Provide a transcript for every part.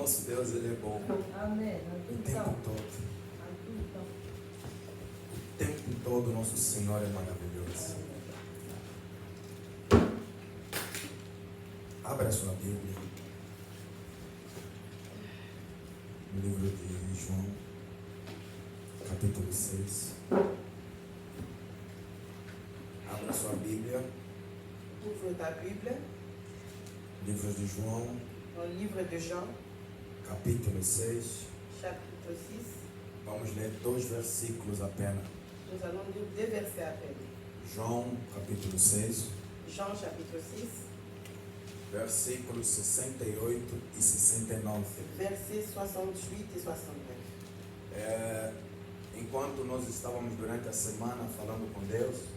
nosso Deus, Ele é bom. Amen. O tempo todo. O tempo todo, nosso Senhor é maravilhoso. Abra a sua Bíblia. No livro de João, capítulo 6. Abra a sua Bíblia. Ouvre ta Bible, Livro de João, dans le livre de Jean, capítulo 6. chapitre 6. Vamos ler 2 versículos apenas. Nous allons lire 2 versets à peine. João, capítulo 6, Jean, chapitre 6, versículos 68 e 69. versets 68 et 69. Enquanto nós estávamos durante a semana falando com Deus,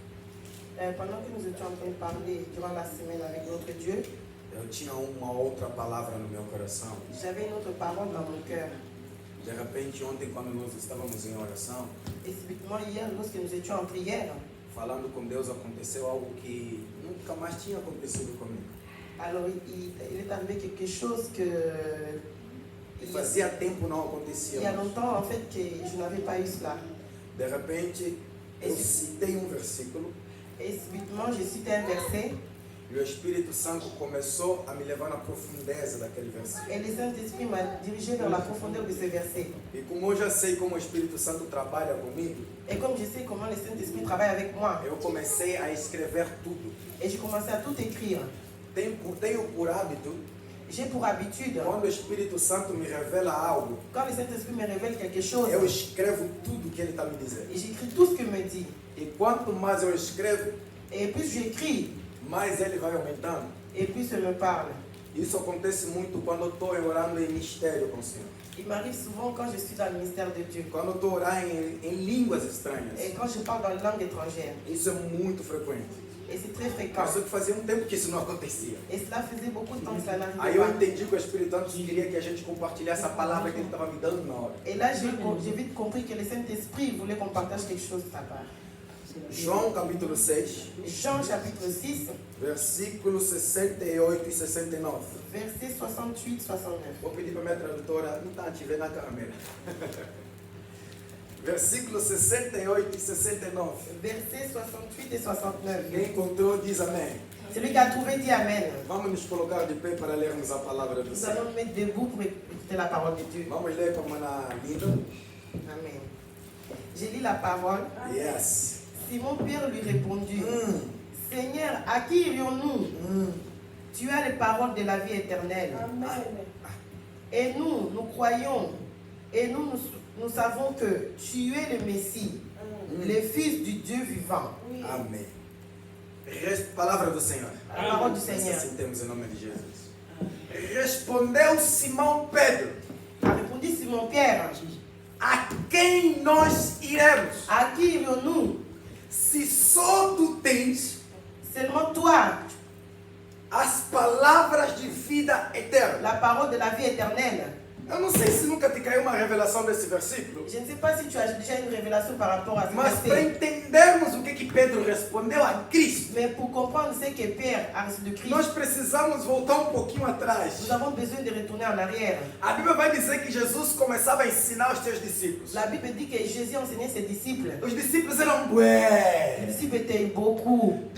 Pendant que nous étions en train de parler durant la semaine avec notre Dieu, eu tinha uma outra palavra no meu coração. j'avais une autre parole dans mon cœur. De repente, ontem, quando nós estávamos em oração, Et subitement, hier, lorsque nous étions en prière, falando com Deus, aconteceu algo que nunca mais tinha acontecido comigo. alors il est arrivé quelque chose que E fazia tempo não il acontecia. y a longtemps en fait que je n'avais pas eu cela. De repente, eu citei um versículo Et subitement, j'ai cité un verset e o Espírito Santo começou a me levar na profundeza daquele versículo. et le Saint-Esprit m'a dirigé vers la profondeur de ce verset. E como eu já sei como o Espírito Santo trabalha comigo, Et comme je sais comment le Saint-Esprit travaille avec moi, eu comecei a escrever tudo. et j'ai commencé à tout écrire. Tenho por hábito, J'ai pour habitude, quando o Espírito Santo me revela algo, quand le Saint-Esprit me révèle quelque chose, eu escrevo tudo que ele está me dizendo. et j'écris tout ce qu'il me dit. E quanto mais eu escrevo, Et plus j'écris, mais ele vai aumentando. et plus il me parle. Isso acontece muito quando eu estou orando em mistério com o Senhor. Il m'arrive souvent quand je suis dans le mystère de Dieu. Quando eu estou orando em línguas estranhas. Et quand je parle dans une langue étrangère. Isso é muito frequente. Et c'est très fréquent. Só que fazia um tempo que isso não acontecia. Et cela faisait beaucoup de temps que cela Aí n'arrivait eu pas. entendi que o Espírito Santo queria que a gente compartilhasse a palavra que ele estava me dando na hora. Et là, j'ai vite compris que le Saint-Esprit voulait qu'on partage quelque chose de sa part. João capítulo 6, Jean chapitre 6, versículos 68 e 69. versets 68, 69. Vou pedir para a minha tradutora, não está te vendo na câmera. Versículos 68 e 69. Versets 68 et 69. Quem encontrou diz amém. Celui qui a trouvé dit Amen. Vamos nos colocar de pé para lermos a palavra do Nous Senhor. allons nous mettre debout pour écouter la parole de Dieu. Vamos ler como na linda. Amen. J'ai lu la parole. Yes. Simon-Pierre lui répondit, Seigneur, à qui irions-nous? Tu as les paroles de la vie éternelle. Amen. Et nous croyons, et nous savons que tu es le Messie, le Fils du Dieu vivant. Amém. Palavra do Senhor. La parole du Seigneur. Assim temos em nome de Jesus. Respondeu Simão Pedro: A répondu Simon-Pierre, a quem nós iremos? à qui irions-nous? Se só tu tens Seulement toi, as palavras de vida eterna. la parole de la vie éternelle. Eu não sei se nunca te caiu uma revelação desse versículo, Je ne sais pas si tu as déjà une révélation par rapport à ce mas para verset. entendermos o que Pedro respondeu a Cristo, Mais pour comprendre ce que Pierre a reçu de Christ, nós precisamos voltar um pouquinho atrás. nous avons besoin de retourner en arrière. A Bíblia vai dizer que Jesus começava a ensinar os seus discípulos. La Bible dit que Jésus enseignait ses disciples. Os discípulos eram Les bué. disciples étaient beaucoup.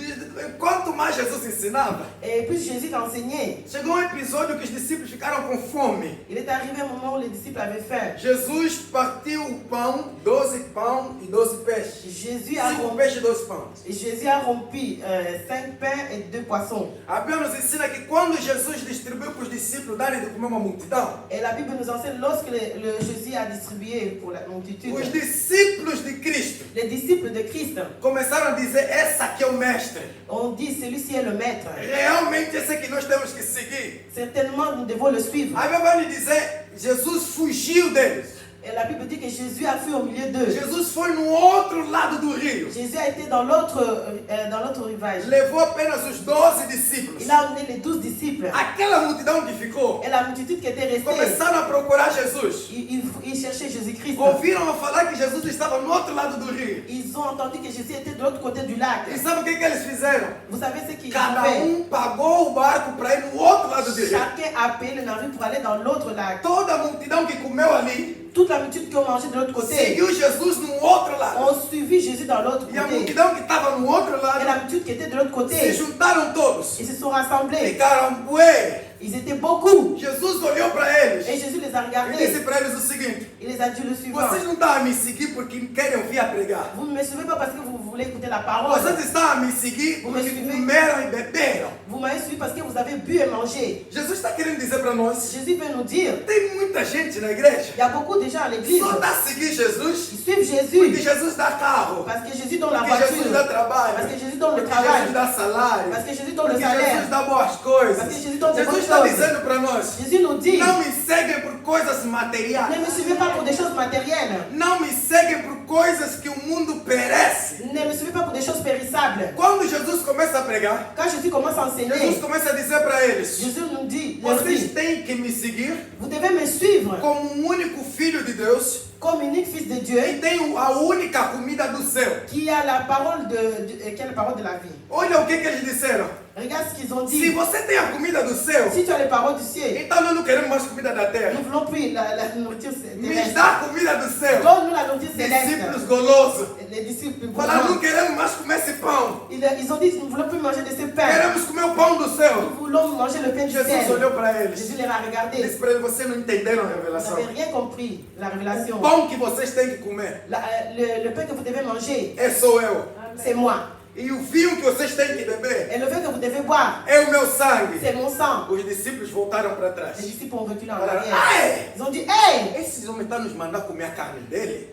Quanto mais Jesus ensinava, Et puis Jésus enseignait. chegou um episódio que os discípulos ficaram com fome. Il est arrivé un moment où les disciples avaient faim. Jesus partiu o pão, 12 pão e 12 peixes. Jésus a 5 rompu, peixes e 12 pães. Jésus a rompu 5 pains et 2 poissons. A Bíblia nos ensina que quando Jesus distribuiu para os discípulos darem de comer uma multidão, Et la Bible nous enseigne lorsque le Jésus a distribué pour la multitude, os discípulos de Cristo les disciples de Christ começaram a dizer: esse aqui é o mestre. ont dit celui-ci est le maître. Realmente esse que nós temos que seguir. Certainement nous devons le suivre. A Bíblia vai nos dizer: Jesus fugiu deles. Et la Bible dit que Jésus a fui au milieu d'eux. Jesus foi no outro lado do rio. Jésus a été dans l'autre rivage. Levou apenas os 12 discípulos. Il a emmené les 12 disciples. Aquela multidão que ficou, Et la multitude qui était restée, começaram a procurar Jesus. ils cherchaient Jésus-Christ. Ouviram falar que Jesus estava no outro lado do rio. Ils ont entendu que Jésus était de l'autre côté du lac. E sabe o que eles fizeram? Vous savez ce qu'ils ont Cada fait? pagou o barco para ir no outro lado do rio. Chacun a payé le navire pour aller dans l'autre lac. Toda a multidão que comeu ali Toute la multitude qui ont mangé de l'autre côté seguiu Jesus no outro lado. ont suivi Jésus dans l'autre E a côté. multidão que estava no outro Et lado la multitude qui était de l'autre se côté, juntaram todos. ils se sont rassemblés. Ficaram bué. Ils étaient beaucoup. Jesus olhou para eles Et Jésus les a e disse regardés. para eles o seguinte: Il les a dit le suivant. vocês não estão a me seguir porque querem ouvir a pregar. Vous ne me suivez pas parce que vous voulez écouter la parole. Vocês estão a me seguir Vous me porque suivez? comeram e beberam. Vous m'avez suivi parce que vous avez bu et mangé. Jesus está querendo dizer para nós: Jésus veut nous dire, tem muita gente na igreja il y a beaucoup de gens à l'église só está a seguir Jesus qui suivent porque Jésus Jesus dá carro, parce que Jésus donne la porque Jesus dá voiture, trabalho, parce que Jésus donne le porque travail, Jesus dá salário, parce que Jésus donne le porque Jesus salaire, dá boas coisas. parce que Jésus donne des Jesus bonnes está choses. dizendo para nós: Jésus nous dit, não me seguem por coisas ne materiais, me suivez pas pour des choses matérielles, não me seguem por coisas que o mundo perece. ne me suivez pas pour des choses périssables. Quando Jesus começa a pregar, Quand Jésus commence à enseigner, Jesus começa a dizer para eles: Jésus nous dit, leur vocês dit, têm que me seguir vous devez me suivre como um único filho de Deus comme unique fils de Dieu que tem a única comida do céu. qui a la parole qui a la parole de la vie. Olha o que eles disseram. Regarde ce qu'ils ont Se dit. você tem a comida do céu, Si tu as les paroles du ciel, então nós não queremos mais comida da terra. nous voulons plus la nourriture Me terrestre. dá a comida do céu. Donne-nous la nourriture Discípulos céleste. golosos. Les disciples, Falaram, não gourmands, queremos mais comer esse pão. ils ont dit, nous ne voulons plus manger de ce pain. Queremos comer o pão do céu. Nous voulons manger le pain du Jesus ciel. olhou para eles. Jésus les a regardés. Disse para eles, vocês não entenderam a Vous revelação. n'avez rien compris de la révélation. O pão que vocês têm que comer Le pain que vous devez manger, sou eu. c'est moi. E o vinho que vocês têm que beber Et le vin que vous devez boire, é o meu sangue. c'est mon sang. Os discípulos voltaram para trás. Les disciples ont reculé en Falaram, arrière. ai, Ils ont dit, hey, esses homens estão nos mandando comer a carne dele.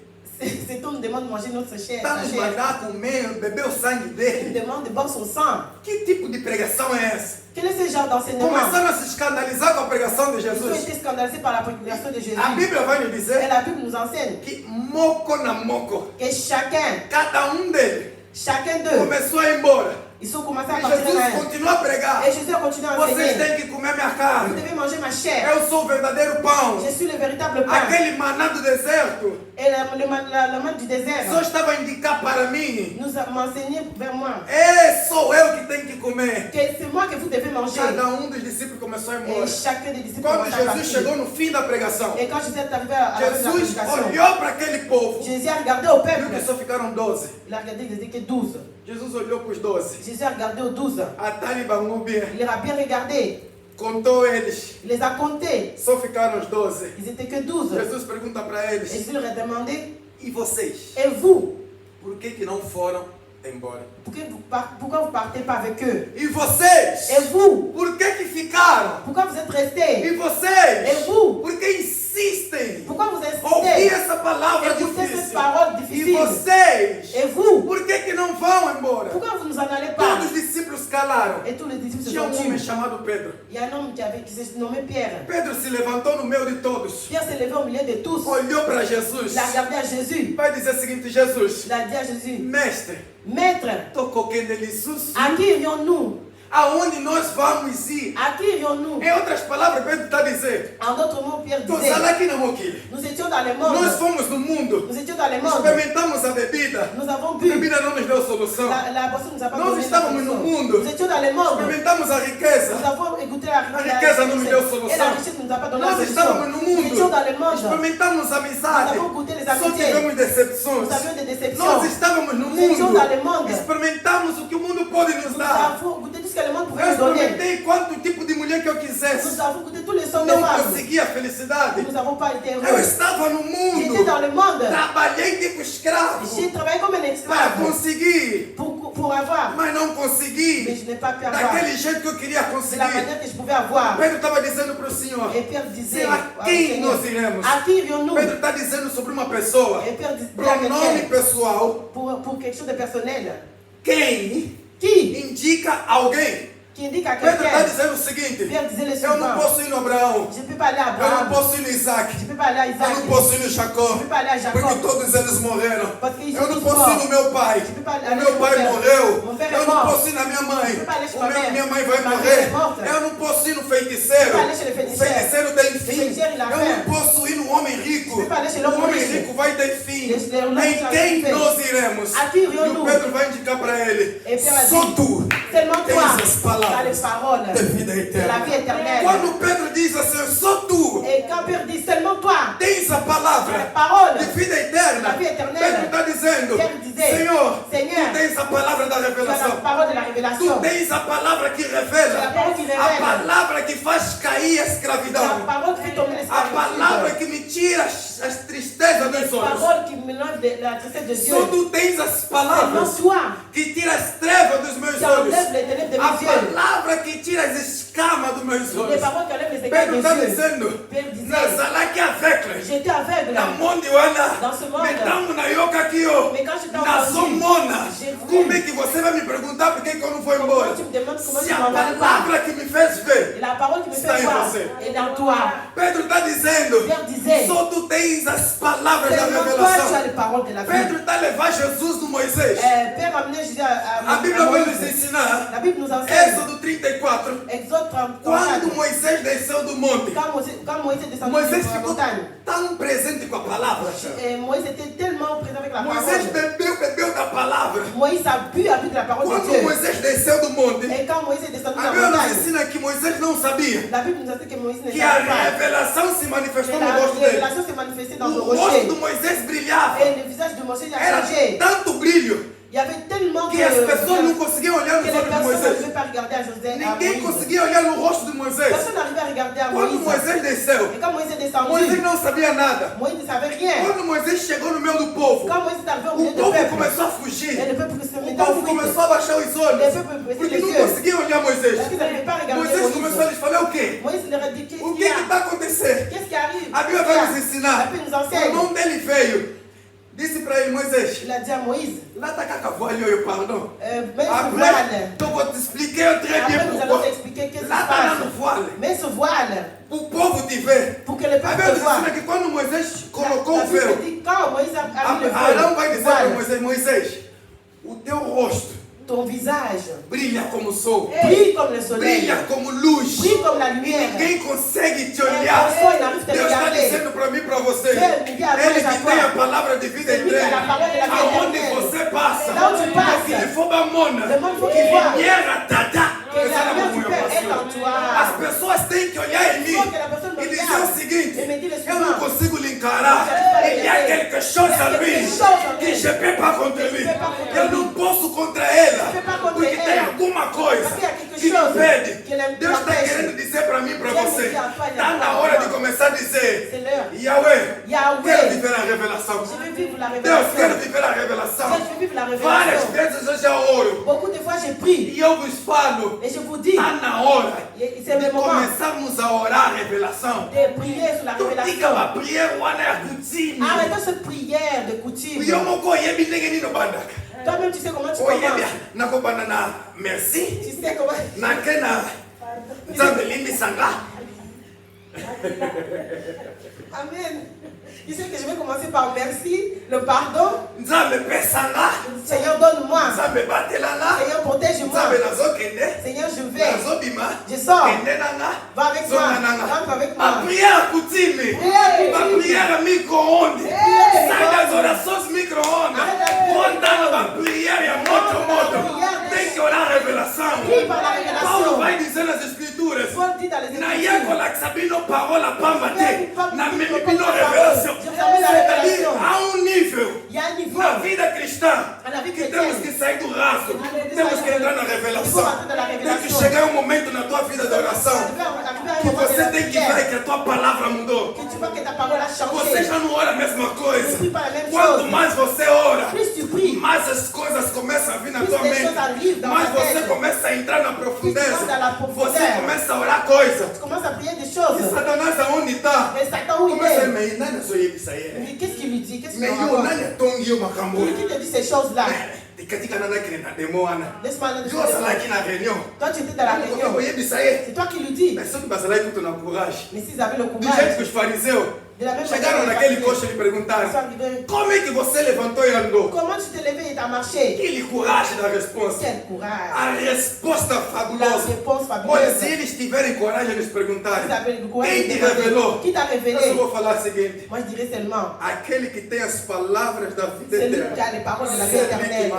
cet homme demande de manger notre chair. Está sa nos chair. mandando comer, beber o sangue Il dele. demande de boire son sang. Que tipo de pregação é essa? Quel est ce genre d'enseignement? Começaram a se escandalizar com a pregação de Ils ont Jesus. été scandalisés par la prédication de Jésus. A Bíblia vai nos Et dizer la Bible nous enseigne que moco na moco, que chacun d'eux, começou a ir embora. ils sont commencés à E partir de Jesus là. continua a pregar. Et Jésus a continué à Vocês enseigner. têm que comer minha Vous carne. devez manger ma chair. Eu sou o verdadeiro pão. Je suis le véritable pain. Aquele maná do deserto Et le manne du désert só estava a indicar para mim. nous a enseigné vers moi Sou eu que tenho que comer. que c'est moi que vous devez manger. Cada dos discípulos começou a ir embora. Et chacun des disciples Quando commence à Jesus partir. chegou no fim da pregação, Et quand Jésus est arrivé à la fin de la Jesus prédication, olhou para aquele povo. Jésus a regardé au Viu que peuple. só ficaram 12. Il a regardé, il n'était que 12. Jesus olhou para os 12. Jésus a regardé aux 12. Atalho bangou bien. Il les a bien regardés. Contou eles. Il les a comptés. Só ficaram os 12. Ils étaient que 12. Jesus pergunta para Et eles: Jésus leur a demandé, e vocês? et vous, Por que não foram embora? pourquoi vous partez pas avec eux? E vocês? Et vous, Por que ficaram? pourquoi vous êtes restés? E vocês? Et vous, Por que insistem? pourquoi vous Ouvir insistez? essa palavra Écoutez cette difícil. parole E difficile. vocês? Et vous, Por que não vão embora? pourquoi vous nous en allez pas? Todos os discípulos calaram. Et tous les disciples se Tinha sont homem tus. chamado Pedro. Il y a un homme qui s'est nommé Pierre. Pedro se levantou no meio de todos. Pierre s'est levé au milieu de tous. Olhou para Jesus. Il a regardé à Jésus. Vai dizer o seguinte: Jesus, Il a dit à Jésus, mestre, Maître, tocou quem dele sus. à qui irions-nous? Aonde nós vamos ir? À qui irions-nous? Em outras palavras, Pedro está a dizer: En d'autres mots, Pierre Tô disait, aqui na moquilha. nous étions dans le monde. Nós fomos no mundo. Nous étions dans le monde. Experimentamos a bebida. Nous avons A bu. bebida não nos deu solução. La boisson nous a pas Nós donné la estávamos no solution. mundo. Nous étions dans le monde. Experimentamos a riqueza. Nous avons écouté la riqueza não nos deu solução. Et la richesse ne nous a pas donné la Nós solution. estávamos no Nous étions mundo. dans le monde. Experimentamos a Nous amizade. avons goûté les Só amitiés. tivemos decepções. Nous avions des déceptions. Nós estávamos no Nous étions mundo. dans le monde. Experimentamos o que o mundo pode nos Nous dar. avons goûté tout ce que le monde Eu pouvait nous donner. experimentei quanto tipo de mulher que eu quisesse. Nous avons goûté tous les sons de Não femmes. consegui a felicidade. Nous n'avons pas été Eu heureux. estava no J'étais mundo. dans le monde. Trabalhei tipo escravo J'ai travaillé comme un para esclave conseguir, pour avoir. mas não Mais consegui je n'ai pas pu avoir. daquele jeito que eu queria C'est la conseguir. manière que je pouvais avoir. Pedro estava dizendo para o Senhor: Et Pierre disait, Senhor, a quem nós iremos? à qui irions-nous? Pedro está dizendo sobre uma pessoa, Et Pierre disait à pronome quelqu'un, pessoal, pour quelque chose de personnel. quem Qui indica alguém. indique à Pedro está quelqu'un. dizendo o seguinte: Pierre disait le eu não suivant. posso ir no no Abraão. Je ne peux pas aller à Eu não Abraham. posso ir no Isaac. Je ne peux pas aller à Eu Isaac. não posso ir no Je Jacó. ne peux pas aller à Porque Jacob. todos eles morreram. Parce qu'ils Eu não sont tous posso ir no morts. meu pai. Je ne peux pas O aller meu chez pai mon père. morreu. Mon père Eu est não mort. posso ir na minha mãe. Je peux pas aller chez ma mère. Minha mãe vai Ma morrer. mère est morte. Eu não posso ir no feiticeiro. Je peux pas aller chez le O feiticeiro. feiticeiro tem Le fim. feiticeiro, il a Eu faim. não posso ir no homem rico. Je peux pas aller chez O l'homme homem riche. rico vai ter fim. L'homme Em riche a quem fim. nós iremos? À qui E irions-nous? o Pedro vai indicar para ele. Et Pierre a Só dit, tu seulement tens toi, as tu as les palavras paroles da vida de la eterna. vie éternelle. Quando Pedro diz assim, só tu Et quand Pierre dit seulement toi, tens a tu as les palavra paroles de vida eterna, La vie éternelle. Pedro está dizendo, Pierre disait, Senhor, Seigneur, tu tens a palavra da tu as la revelação. parole de la Tu révélation. tens a palavra que Tu as la revela. parole qui A révèle. palavra que faz cair a La escravidão. parole qui fait tomber A palavra l'esclavitude. que me tira as tristezas dos La olhos. parole qui mélange la tristesse de Dieu. Só tu tens as Seulement palavras toi, que tira as trevas dos meus qui olhos. enlève les ténèbres de A mes yeux. palavra que tira as escamas dos meus Les olhos. paroles qui enlèvent les écailles Pedro des está yeux. dizendo, Pierre disait, Nazalaki aveugle. j'étais aveugle. Na monde wana. Dans ce monde. Metango na yoka aqui, ó. Mais quand je t'ai Na sua entendu, mona. j'ai vu. Como é que você vai me perguntar por que que eu não vou embora? Quand tu me demandes comment Se tu a m'en vas pas. palavra que me fez ver. Et la parole qui me Está fait em voir você. est dans toi. Pedro está dizendo, Pierre disait, só tu tens as palavras da seulement toi, tu as revelação. les paroles de la vie. Pedro está a levar Jesus no Moisés. Père amenait Jésus à A Bíblia vai nos Moïse. ensinar, La Bible nous enseigne. Êxodo 34, Exode 34. quando Moisés desceu do monte. Quand Moïse est descendu Moisés de la ficou montagne, tão presente com a palavra. Moïse était tellement présent avec la Moisés parole. bebeu da palavra. Moïse a bu avec la parole de Quando Dieu. Moisés desceu do monte, Et quand Moïse est descendu de a la Bíblia nos montagne, ensina que Moisés não sabia la Bible nous enseigne que Moïse ne que savait a pas. revelação se manifestou Mais no la rosto dele. révélation s'est manifestée dans le O rosto rocher. do Moisés brilhava. Et le visage de Moïse a Era changé. tanto brilho Il y avait tellement que as pessoas não conseguiam olhar que nos les olhos de personnes Moisés. n'arrivaient pas à regarder à José. À Ninguém Moïse. conseguia olhar no rosto de Moisés. Personne n'arrivait à regarder à Quando Moïse. Moisés desceu, Et quand Moïse est descendu, Moisés não sabia nada. Moïse ne savait rien. Quando Moisés chegou no meio do povo, Quand Moïse est arrivé au o milieu du povo peuple, começou a et fugir. le peuple se O mettait en povo fuite. começou a baixar os olhos. Le peuple baissait Porque les não yeux. conseguiam olhar Moisés. Parce qu'ils n'arrivaient pas à regarder Moisés começou a Moïse. lhes falar o quê? Moïse leur a dit, qu'est-ce O qu'il que y a? está acontecendo? Qu'est-ce qui arrive? A Bíblia vai nos ensinar. La Bible nous O enseigne. irmão dele veio. Disse para ele, Moisés, Il a dit à Moïse, lá está com a cavalo, pardon. mets ce Après, voile. eu vou te expliquer très bien Après, nous allons pourquoi. t'expliquer qu'est-ce qui Lá se está lá no passe. voile. Mets ce voile O povo te vê. pour que le A peuple Bíblia te voit. ensina que quando Moisés colocou La o Bible véu, dit, quand Moïse a mis le Arão vai dizer para voile, Moisés, Moisés, o teu rosto ton visage brilha como o sol, brille comme le soleil, brilha como luz. brille comme la E lumière. ninguém consegue te Et olhar. personne n'arrive à te Deus está regarder. dizendo para mim e para você. Dieu me dit à toi Ele et à que toi. tem a palavra de vida C'est lui qui a la eterna. parole de la vie Aonde éternelle. você passa. Là où tu passes. Que ele for bamona. Le monde faut qu'il voit. Viera tata. Que la lumière du Père est en toi. As pessoas têm que olhar em Il mim faut que la personne me e dizer regarde o seguinte: et me dit le eu não suivant. consigo lhe encarar. Il y a quelque chose en lui que je ne peux pas contre lui. Eu não posso contra ela. Porque tem alguma coisa que me impede. Deus está querendo dizer para mim e para você. Está na hora de começar a dizer: C'est l'heure. Yahweh, quero Yahweh, viver a revelação. je veux vivre la Deus, quero révélation. viver a revelação. Je veux vivre la Várias révélation. vezes eu já oro. Beaucoup de fois, j'ai pris E eu vos falo: et je vous dis, está na hora c'est de le moment começarmos a orar a revelação. de prier sur la Tutika révélation. mapriere wana ya kutini. Arrêtons cette prière de coutume. Yo moko oyebi ndenge nini obandaka. Toi-même, tu sais comment tu Oyebi commences. nakobanda na merci. Tu sais comment. Nake na nzambe limbisanga. Amen. Tu sais que je vais commencer par merci, le pardon. Nzambe pesanga. Seigneur, donne-moi. Nzambe batelanga. Seigneur, protège-moi. Nzambe nazokende. Seigneur, je vais. Nazobima. Je sors. Kende nanga. Va avec moi. Zonga nanga. Rentre avec moi. Mapriere kutini. Prière. Mapriere micro-ondes. Prière. Sanga zona sauce micro-ondes. Kontana mapriere ya moto moto. Tem que orar a revelação. Prie par la Paulo révélation. vai dizer nas escrituras. Paul dit dans les Na Écritures. yekolakisa bino parola pamba te. Na mimi bino revelação. C'est-à-dire, há nível Il y a un niveau. na vida cristã À la vie que chrétienne. temos que sair do raso. Temos que entrar na Il faut revelação. rentrer dans la Tem que révélation. chegar um momento na tua vida de oração que você tem que prière. ver que a tua palavra mudou. Que tu vois que ta parole a Você changé. já não ora a mesma Tu coisa. pries pas la même Quanto chose. mais você ora, Plus tu pries, mais as coisas começam a vir na plus tua les mente. choses arrivent dans Mas ta você tête. começa a entrar na Plus tu profundeza. rentres dans la Você profondeur. começa a orar coisa. Tu commences à prier des E choses. Satanás aonde está? Mais Satan, où il Começa a est? meio, nani azoyebisa yeye. Mais qu'est-ce qu'il lui dit? Qu'est-ce qu'il Mais lui yo, raconte? nani atongi yo makambo. Qui te dit ces choses-là? Tem Laisse-moi aller de Yo azalaki na réunion. Toi, tu étais dans la réunion. Oyebisa ye. C'est toi qui le dis. Mais soki bazalaki kutu na courage. Mais s'ils avaient le Do courage, jeito que os fariseus de la même chegaram naquele coxo e lhe perguntaram: como é que você levantou e andou? comment tu t'es levé et t'as marché? Aquele coragem da resposta. Quel courage. A resposta La fabulosa. réponse Olha, fabuleuse. se eles tiverem coragem de nos perguntarem: S'ils avaient le courage quem de te demander, revelou? qui t'a Eu só révélé? vou falar o seguinte: Moi, je dirais seulement, aquele que tem as palavras da vida c'est lui qui eterna. a les paroles de la vie éternelle.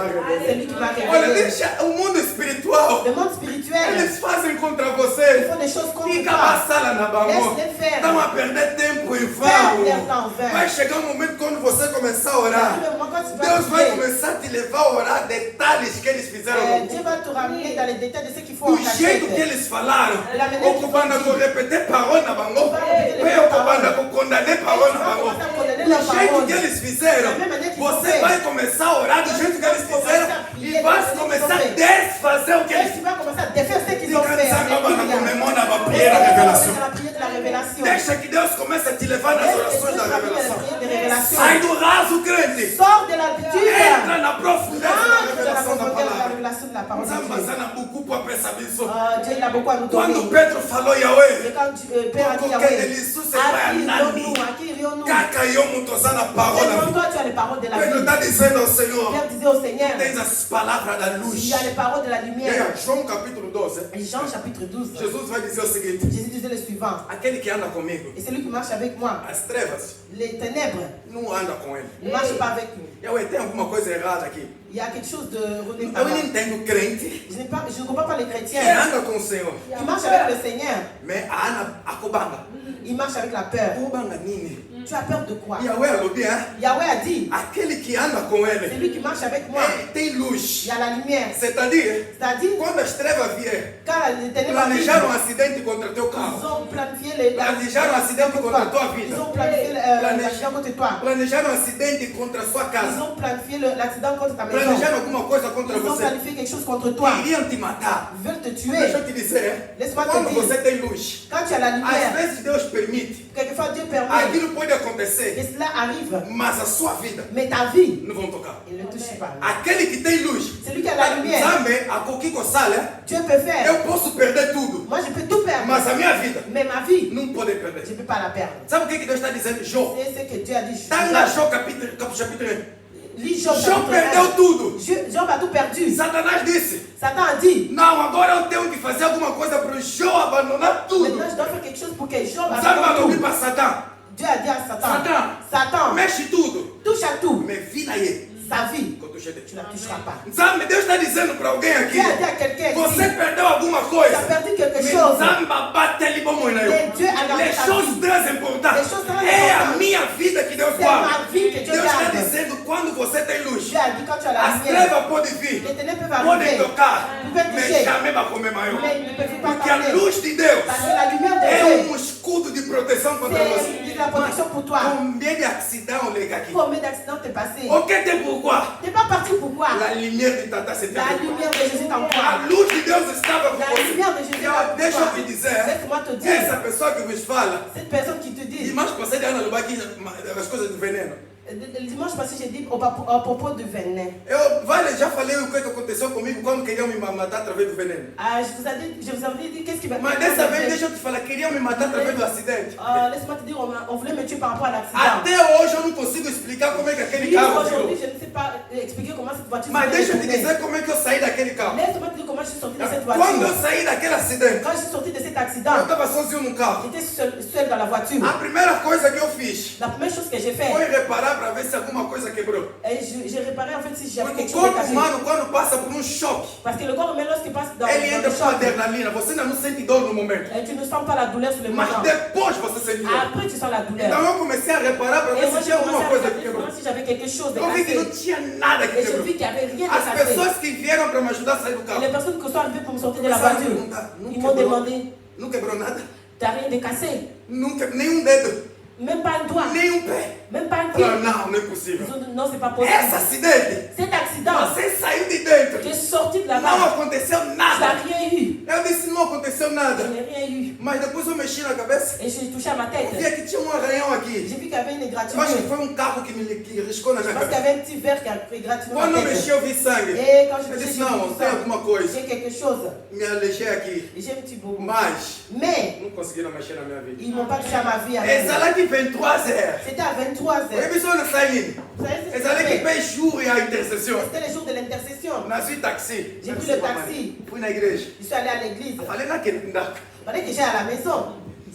C'est lui qui m'a Olha, révélé. deixa o mundo espiritual. Le monde spirituel, Eles fazem contra ils você. font des choses contre Fica toi. amassada na bango. Laisse-les faire. Estão a perder tempo em Perds vão. leur temps vain. Vai chegar um momento quando você começar a orar. Le moment quand tu vas Deus vai prier, começar a te levar a orar detalhes que eles fizeram no Dieu culto. va te ramener dans les détails de ce qu'il faut en Do jeito que cachette. eles falaram, La maneira que ocupando ils com ont dit. repetir parole na bango, Vai repetir vai les ocupando paroles. com condenar parole na bango. Tu vas commencer à condamner Do leurs jeito paroles. que eles fizeram, Da mesma maneira que você ils ont vai fait. começar a orar do jeito que eles fizeram e vai começar a desfazer o que Et eles tu vas commencer à défaire ce qu'ils fizeram. ont fait. Descansar na memória da Et primeira tu vas revelação. commencer à la prière de la révélation. Deixa que Deus comece a te levar nas orações da revelação. Révélation. Sai do raso, crente. Sors de l'altitude. Entra na profundeza da Entre dans la revelação da profondeur de la palavra. révélation de la parole de Nzambe Dieu. aza na buku po apesa biso. Dieu il a beaucoup à nous Quando donner. Pedro falou Et Yahweh, quand Père a dit Qualquer Yahweh, délice, c'est pas un ami. à qui irions-nous? kaka yo moto aza na parole. Seulement toi tu as les paroles de la Pedro vie. está dizendo ao Senhor, Pierre disait au Seigneur, tens as palavras da luz. il y a les paroles de la lumière. João capítulo 12, Et Jean chapitre 12, Jesus vai dizer o seguinte: Jésus disait le suivant, aquele que anda comigo, et celui qui marche avec moi, as trevas, les ténèbres, não anda com ele. ne marche pas avec nous. Yahweh, tem alguma coisa errada aqui? Il y a quelque chose de Eu não redémarrant. entendo crente Je ne comprends pas les que chrétiens anda com o Senhor, qui marchent avec le Seigneur. mas ana akobanga. Ils marchent avec la peur. Kobanga nini? Tu as peur de quoi? Yahweh alobi, hein? Yahweh a dit, Aquele que anda com ele, celui qui marche avec moi, ele tem il luz. y a la lumière. C'est-à-dire, C'est-à-dire, quando as trevas vier, quand les ténèbres planejaram um arrivent, acidente contra teu ils carro, ont planifié les planejaram um acidente contra a tua Ils vida, ont planifié l'accident contre toi. planejaram um acidente contra a sua Ils casa, ont planifié l'accident contre ta maison. planejaram alguma coisa contra Ils ont você, planifié quelque chose contre toi. iriam te matar. Ils veulent te Deixa tuer. eu te dizer, Laisse-moi te quando dire. você tem luz, Quand tu as la às lumière, vezes Deus permite, quelquefois Dieu permet aquilo pode que acontecer, cela arrive. mas a sua vida Mais ta vie, não vão tocar. il ne touche pas. Aquele que tem luz, Celui qui a la lumière, Nzambe akoki kosala, Dieu peut faire. eu posso perder tudo, Moi, je peux tout perdre. mas a minha vida Mais ma vie, não pode je perder. ne peux pas la perdre. Sabe o que Deus está dizendo? Jó. C'est ce que Dieu a dit. Está lá Jó capítulo 1. Lis Job Jó chapitre perdeu 1. tudo. Job a tout perdu. Satanás disse: Satan a dit, não, agora eu tenho que fazer alguma coisa para o Jó abandonar tudo. maintenant je dois faire quelque chose pour que Job Nzambe abandonne alobi tout. para Satã: Dieu a dit à Satan, Satã, Satan, mexe tudo, touche à tout. me vira aí. Sa vie, Que eu tô cheio de tu ti. ne la toucheras pas. Nzambe, Deus está dizendo para alguém aqui: Dieu a dit à quelqu'un você ici, perdeu alguma tu coisa. as perdu quelque Mas chose. Nzambe bate ali bom na eu. Mais Dieu a gardé Les ta choses vie. très importantes. Les choses très É a importantes. minha vida que Deus C'est guarda. ma vie que Dieu Deus está garde. dizendo quando você tem luz, Dieu a dit quand tu as la as lumière, trevas podem vir, les ténèbres peuvent podem arriver. tocar, Ils peuvent mas toucher. jamais vai comer maior. Mais ils ne peuvent pas Porque a parler. luz de Deus Parce que la lumière de é Dieu, um escudo de proteção contra você. c'est de la protection pour toi. Combien de acidents on les aqui? Combien d'accidents t'es passé? O que tem pourquoi? Tu n'es pas parti pourquoi? La lumière de Tata c'était La lumière de Jésus en A toi. luz de Deus estava com La você. lumière de Jésus en Deixa toi. eu te dizer, Laisse-moi te dire, essa pessoa que vos fala, cette personne qui te dit, dimanche passado ela falou aqui as coisas do veneno. le dimanche passé, j'ai dit à propos du venin. Já falei o que aconteceu comigo quando queriam me matar através do veneno. Je vous avais dit qu'est-ce qui va Mas dessa vez, deixa eu te falar, queriam me matar através do acidente. Laisse-moi te dire, on voulait me tuer par rapport à l'accident. Até hoje eu não consigo explicar como é que aquele carro Aujourd'hui, virou. je ne sais pas expliquer comment cette voiture Mas deixa eu te tournée. dizer como é que eu saí daquele carro. Laisse-moi te dire comment je suis sorti de cette Quando voiture. eu saí daquele acidente, Quand je suis sorti de cet eu accident, estava sozinho no carro. j'étais seul dans la voiture. A primeira coisa que eu fiz La première chose que j'ai fait, foi reparar para ver se alguma coisa quebrou. et j'ai réparé en fait si j'avais Porque o quelque chose de corpo cassé. humano, quando passa por um choque, Parce que le corps humain, lorsqu'il passe dans ele entra le com choc, adrenalina. Você ainda não sente dor no momento. tu ne sens pas la douleur sur le Mas moment. depois você sente dor. Après, tu sens la douleur. Então eu comecei a reparar para Et ver moi, se j'ai tinha commencé alguma à coisa que regarder quebrou. voir si j'avais quelque chose de Eu vi que não cassé. tinha nada que Et j'ai quebrou. vu qu'il n'y avait rien de As cassé. pessoas que vieram para me ajudar a sair do Et carro les personnes qui sont arrivées pour me sortir de la começaram a voiture, perguntar: não ils m'ont quebrou, demandé, não quebrou nada? t'as rien de cassé? Nunca, nenhum dedo. Même pas un doigt. Nem pé. Même pas un pied. Não é possível. Ils ont dit, non, c'est pas possible. Esse acidente, Cet accident, você saiu de dentro. j'ai sorti de Não là-bas. aconteceu Je n'ai nada. rien eu. Eu disse, não aconteceu Je nada. n'ai rien eu. Mas depois eu mexi na cabeça. Et j'ai touché à ma tête. Vi que tinha um arranhão aqui. J'ai vu qu'il y avait une Eu acho que égratignure. foi um carro que riscou na Je minha pense qu'il y cabeça. avait un petit verre qui a égratigné ma Quando eu mexi, tête. eu vi sangue. Et quand je Eu touché, disse, j'ai não, vu tem ça. alguma coisa. J'ai quelque chose. Me alejei aqui. Et j'ai un petit bobo. Mas Mais, não conseguiram mexer na minha vida. ils n'ont pas touché à ma vie. avec Essa moi. lá que vem 3h. C'était à 23h. Eu vi só não saindo. Vous savez ce que Essa lá que j'ai fait? fez juro e a intercessão. C'était le jour de l'intercession. Nasci táxi. J'ai pris le taxi. Fui na igreja. Je suis allé à l'église. Falei naquele ndaco. Il fallait que j'aille à la maison.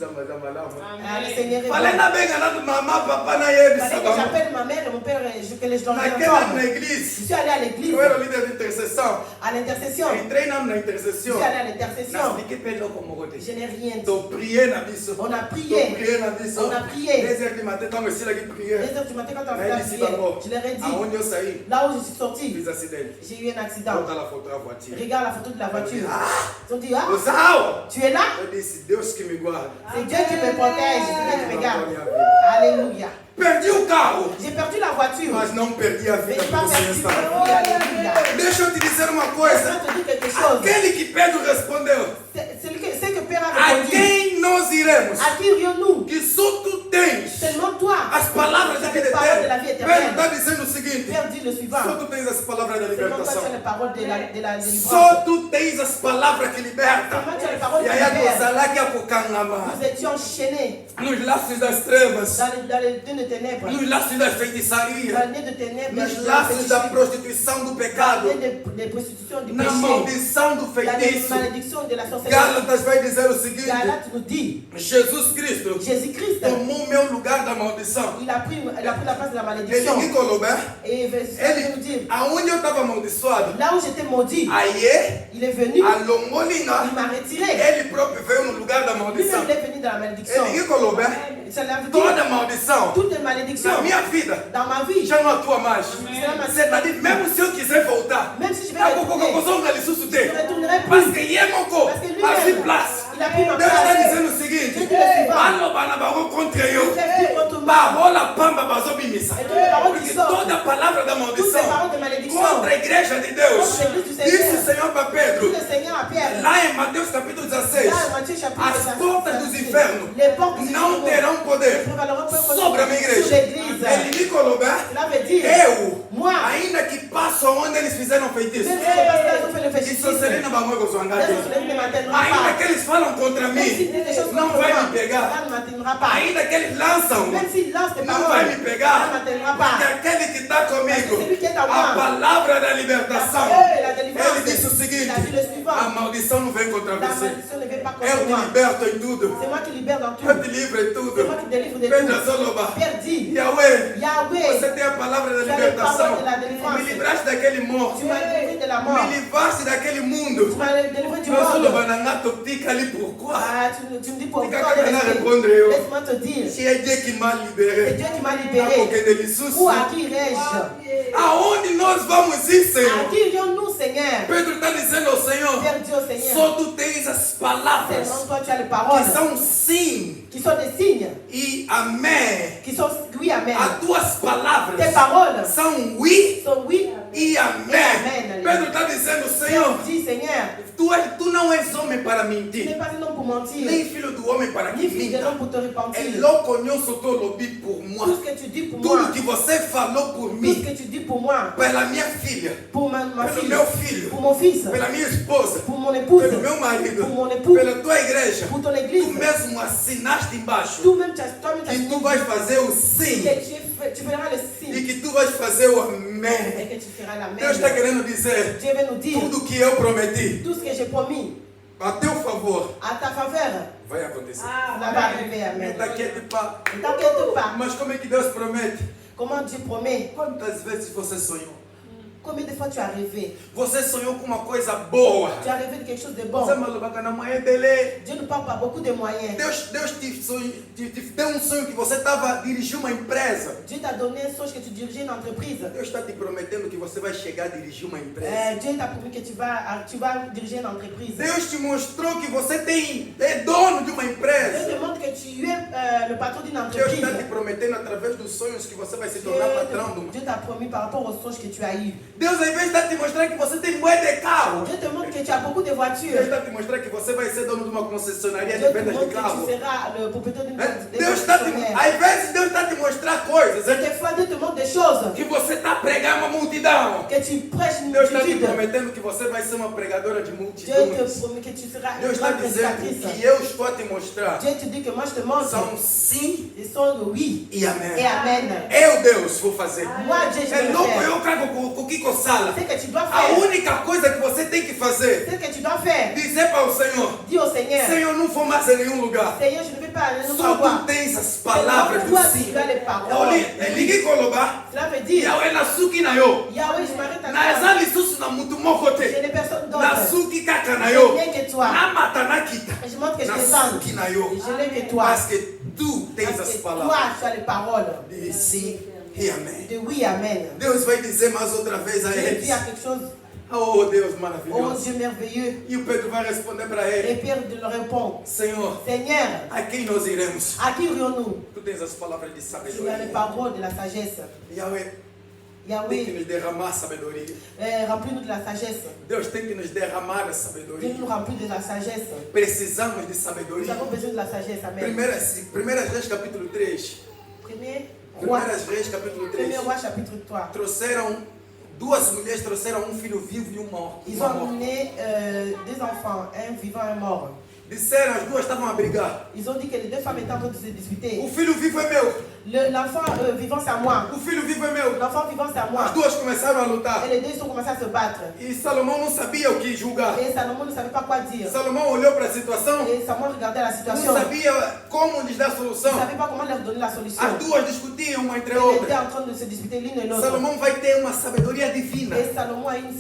Zamba lama. Ah, le Seigneur est bon. Falei na benga na maman, papa na Il yebisa fallait que bama. j'appelle ma mère et mon père et que les gens Naquela ensemble. na Je église. suis allé à l'église, Eu era o líder de intercessão. à l'intercession. Entrei na Je intercessão. suis allé à Na l'intercession. fiquei pelo como rote. Je n'ai rien dit. Tô prié na biso. On a Tô prié. prié na biso. On a prié. 10h du matin, quand je aqui prié. 2h du matin, quand on a fait Aí la disse prière, babo. je leur ai dit, Aonde eu saí, là où je suis sorti, fiz acidente. j'ai eu un accident. Volta lá foto a voiture. Regarde la photo de la voiture. Ah! Ils ont dit, ah, Usau! tu es là? Eu disse, Deus que me guarda. C'est Dieu qui me protège, c'est Dieu qui me Guardou a garde. minha vida. Alléluia. Perdi o carro, J'ai perdu la voiture, mas não perdi a mais vida j'ai que pas você perdu está. ma vie. Alléluia. Deixa eu te dizer uma Je coisa. vais te dire quelque chose. Aquele que Pedro respondeu, C'est que Père a a répondu. quem nós iremos? À qui irions-nous? Que só tu tens Seulement toi. as palavras Tu da as vida les paroles de la vie eterna. Pedro está éternelle. dizendo o seguinte, Père dit le só suivant. tu tens as palavras da Seulement toi, tu libertação. as les paroles de la délivrance. Só tu tens as palavras que libertam. Seulement tu as les paroles E qui aí libèrent. acusará que acocangama. Nous étions enchaînés Nos laços das trevas. dans les deux de ténèbres. Nos laços das Dans feitiçarias. le nez de ténèbres. Nos laços da prostituição do pecado. Dans le nez de prostitution du Na péché. maldição do Dans les feitiço. malédictions de la sorcellerie. Gálatas vai dizer o seguinte: Galates nous dit, Jesus Cristo Jésus-Christ, tomou meu lugar da maldição. il a pris la place de la Ele malédiction. me colocou, Et verset nous dit, aonde eu estava amaldiçoado, là où j'étais maudit, aí il est venu, alongolinga, il m'a retiré. ele próprio veio no lugar da Lui-même, maldição. il est venu dans la malédiction. Ele me colocou, Ça l'a dit, toda maldição toutes les malédictions na minha vida dans ma vie, já não atua mais. cela m'a C'est-à-dire, mesmo se eu quiser voltar, même si je vais a retourner, cococozonga lhe je suscitei. ne retournerai Parce plus. que ele moko, Parce que lui, a sua place. il a pris ma Deus está place. dizendo o seguinte: Dieu dit le suivant. baloba na bango contra eu. Il fait plus contre moi. Barola pamba bazobimisa. Et toutes les paroles qui Porque sortent, toda palavra da toutes les maldição paroles de malédiction, contra a igreja de Deus. Contra a igreja do Senhor. Disse o Senhor para tout Pedro, le Seigneur à Pierre. lá em Mateus capítulo 16, Là, Matthieu chapitre as 16, portas dos infernos les portes du não séjour terão poder ne prévaleront pas sobre a minha sur igreja. l'église. Ele me colocou, Cela veut dire, eu, moi, ainda que passo onde eles fizeram feitiço, même si les pasteurs ont fait le que fétichisme, sou serena bango la gozangate. sorcellerie ne m'atteindra Ainda que pas. eles falam contra Même s'ils mim, disent des choses não contre vai moi, me pegar. cela ne m'atteindra pas. Ainda que eles lançam, Même s'ils lancent des não paroles, vai me cela pegar. ne m'atteindra Porque pas. aquele que está comigo, Celui qui est à a moi, palavra da libertação, la délivrance, ele disse o seguinte: il a dit le suivant, a maldição não vem contra la você. malédiction ne vient pas Eu contre te moi. liberto em tudo. C'est moi qui libère dans tout. Eu te livro em C'est tudo. moi qui délivre de Pedro tout. Zoloba, Pierre dit, Yahweh, Yahweh, você tem a palavra da tu as les libertação. paroles de la délivrance. Me livraste daquele Tu morto. m'as délivré de la mort. Me livraste daquele Tu mundo. m'as délivré du Meu monde. Zoloba na ngato tica ali pourquoi? Ah, tu me dis pourquoi. Fica com a répondre eu. Laisse-moi te dire. Se é Dieu qui m'a C'est libéré. Dieu qui m'a Porque libéré. dele susto. Où à qui irai-je? Aonde nós vamos ir, À Senhor? qui irions-nous, Seigneur? Pedro está dizendo ao Senhor: Père Dieu, Seigneur. só tu tens as palavras Seulement toi, tu as les paroles que são sim qui sont des signes, e amém. qui sont oui, amen. As tuas palavras Tes paroles são oui sont oui. e amém. Amém. Pedro está dizendo: Dieu Senhor, dit, Seigneur, tu não és homem para tu n'es mentir, pas un homme pour mentir, nem filho do homem para que ni fils de minta. l'homme pour te É repentir. louco, eu sou teu lobby por moi. Tout ce que tu dis pour moi, Tudo que você falou por tout ce mim, que tu dis pour moi, pela minha filha, pour ma pelo fille, meu filho, pour mon fils, pela minha esposa, pour mon épouse, pelo meu marido, pour mon époux, pela tua igreja, pour ton tu église. mesmo assinaste embaixo Toi-même, tu as que tu vais fazer o sim tu feras le e signe que tu vais fazer o et amém. que tu feras la Deus está même. querendo dizer: Dieu veut nous dire tudo que eu prometi tout ce que j'ai promis a teu favor à ta faveur, vai acontecer. cela va arriver. Amen. Não t'inquiète pas. Ne t'inquiète pas. Mas como é que Deus promete? Comment Dieu promet? Quantas vezes você sonhou? Combien de fois tu as rêvé? Você sonhou com uma coisa boa. Tu as rêvé de quelque chose de bon. Você maluca na manhã dele. Dieu ne parle pas beaucoup de moyens. Deus te deu um sonho que você estava dirigindo uma empresa. Dieu t'a donné un songe que tu dirigeais une entreprise. Deus está te prometendo que você vai chegar a dirigir uma empresa. Dieu t'a promis que tu vas diriger une entreprise. Deus te mostrou que você é dono de uma Dieu empresa. te montre que tu es le patron d'une Deus entreprise. está te prometendo através dos sonhos que você vai se tornar patrão de uma. Dieu t'a promis par rapport aux songes que tu as eu. Deus, ao invés de estar te mostrando que você tem bué de carro, Dieu te montre que tu as beaucoup de Deus voitures. está te mostrando que você vai ser dono de uma concessionaria de Dieu te vendas de montre que carro. tu seras le propriétaire d'une Deus está te, concessionnaire. às vezes Deus está te mostrar coisas Des fois, Dieu te montre des choses que você está pregando uma multidão. que tu prêches une Deus está te multitude. prometendo que você vai ser uma pregadora de Dieu te multidões. promet que tu seras Deus une está grande dizendo prédicatrice. que eu estou a te mostrar. Dieu te dit que moi je te montre. São sim Ils sont de oui e amém. et amen. Eu, Deus, vou fazer. Moi, Dieu, je É vais le louco, faire. eu cago com o Kiko Sala. C'est que tu dois A faire. única coisa que você tem que fazer, C'est que tu dois faire. dizer para o Senhor: Dis au Seigneur, Senhor, não vou mais em nenhum lugar. Seigneur, je ne vais pas aller nulle Só part. tu tens as palavras do Toi, sim. tu as les Eu paroles. liguei koloba. Cela veut dire, Yawe nasuki na yo. Yahweh, je m'arrête à Na toi. eza lisusu na mutu moko Je te. n'ai personne d'autre. Nasuki kaka na yo. Je n'ai que toi. Namata nakita. Je montre que je te sens. Nasuki na yo. Je n'ai que toi. Parce que tu tens Parce as que toi, palavras. tu as les paroles. De sim e amém. De oui, amen. Deus vai dizer mais outra vez a Dieu eles. dit à quelque chose. Oh Deus Oh maravilhoso. Dieu merveilleux. E o Pedro vai responder para Et ele: Pierre de leur répond, Senhor, Seigneur, a quem nós iremos? à qui irions-nous? Tu tens as palavras de Tu as les sabedoria. paroles de la sagesse. Yahweh tem que Yahweh, nos derramar sabedoria. remplis-nous de la sagesse. Deus tem que nos derramar a Dieu sabedoria. nous remplit de la sagesse. Precisamos de Nous sabedoria. avons besoin de la sagesse. Amen. Primeiras Reis capítulo 3. Premier roi, Primeiras Reis capítulo 3. premier roi chapitre 3. Trouxeram, duas mulheres trouxeram um filho vivo e um morto. Ils ont amené deux enfants, un vivant et un mort. Disseram, as duas estavam a brigar. Ils ont dit que les deux femmes étaient en train de se disputer. O filho vivo é meu. L'enfant vivant, c'est à moi. O filho vivo é meu. L'enfant vivant, c'est à moi. As duas começaram a lutar. Et les deux, ils ont commencé à se battre. E Salomão não sabia o que julgar. Et Salomon ne savait pas quoi dire. Salomão olhou para a situação. Et Salomon regardait la situation. Não sabia como lhes dar Il ne solução. savait pas comment leur donner la solution. As duas discutiam uma entre Ils étaient outras. en train de se disputer l'une et l'autre. Salomão vai ter uma sabedoria divina. Et Salomon a une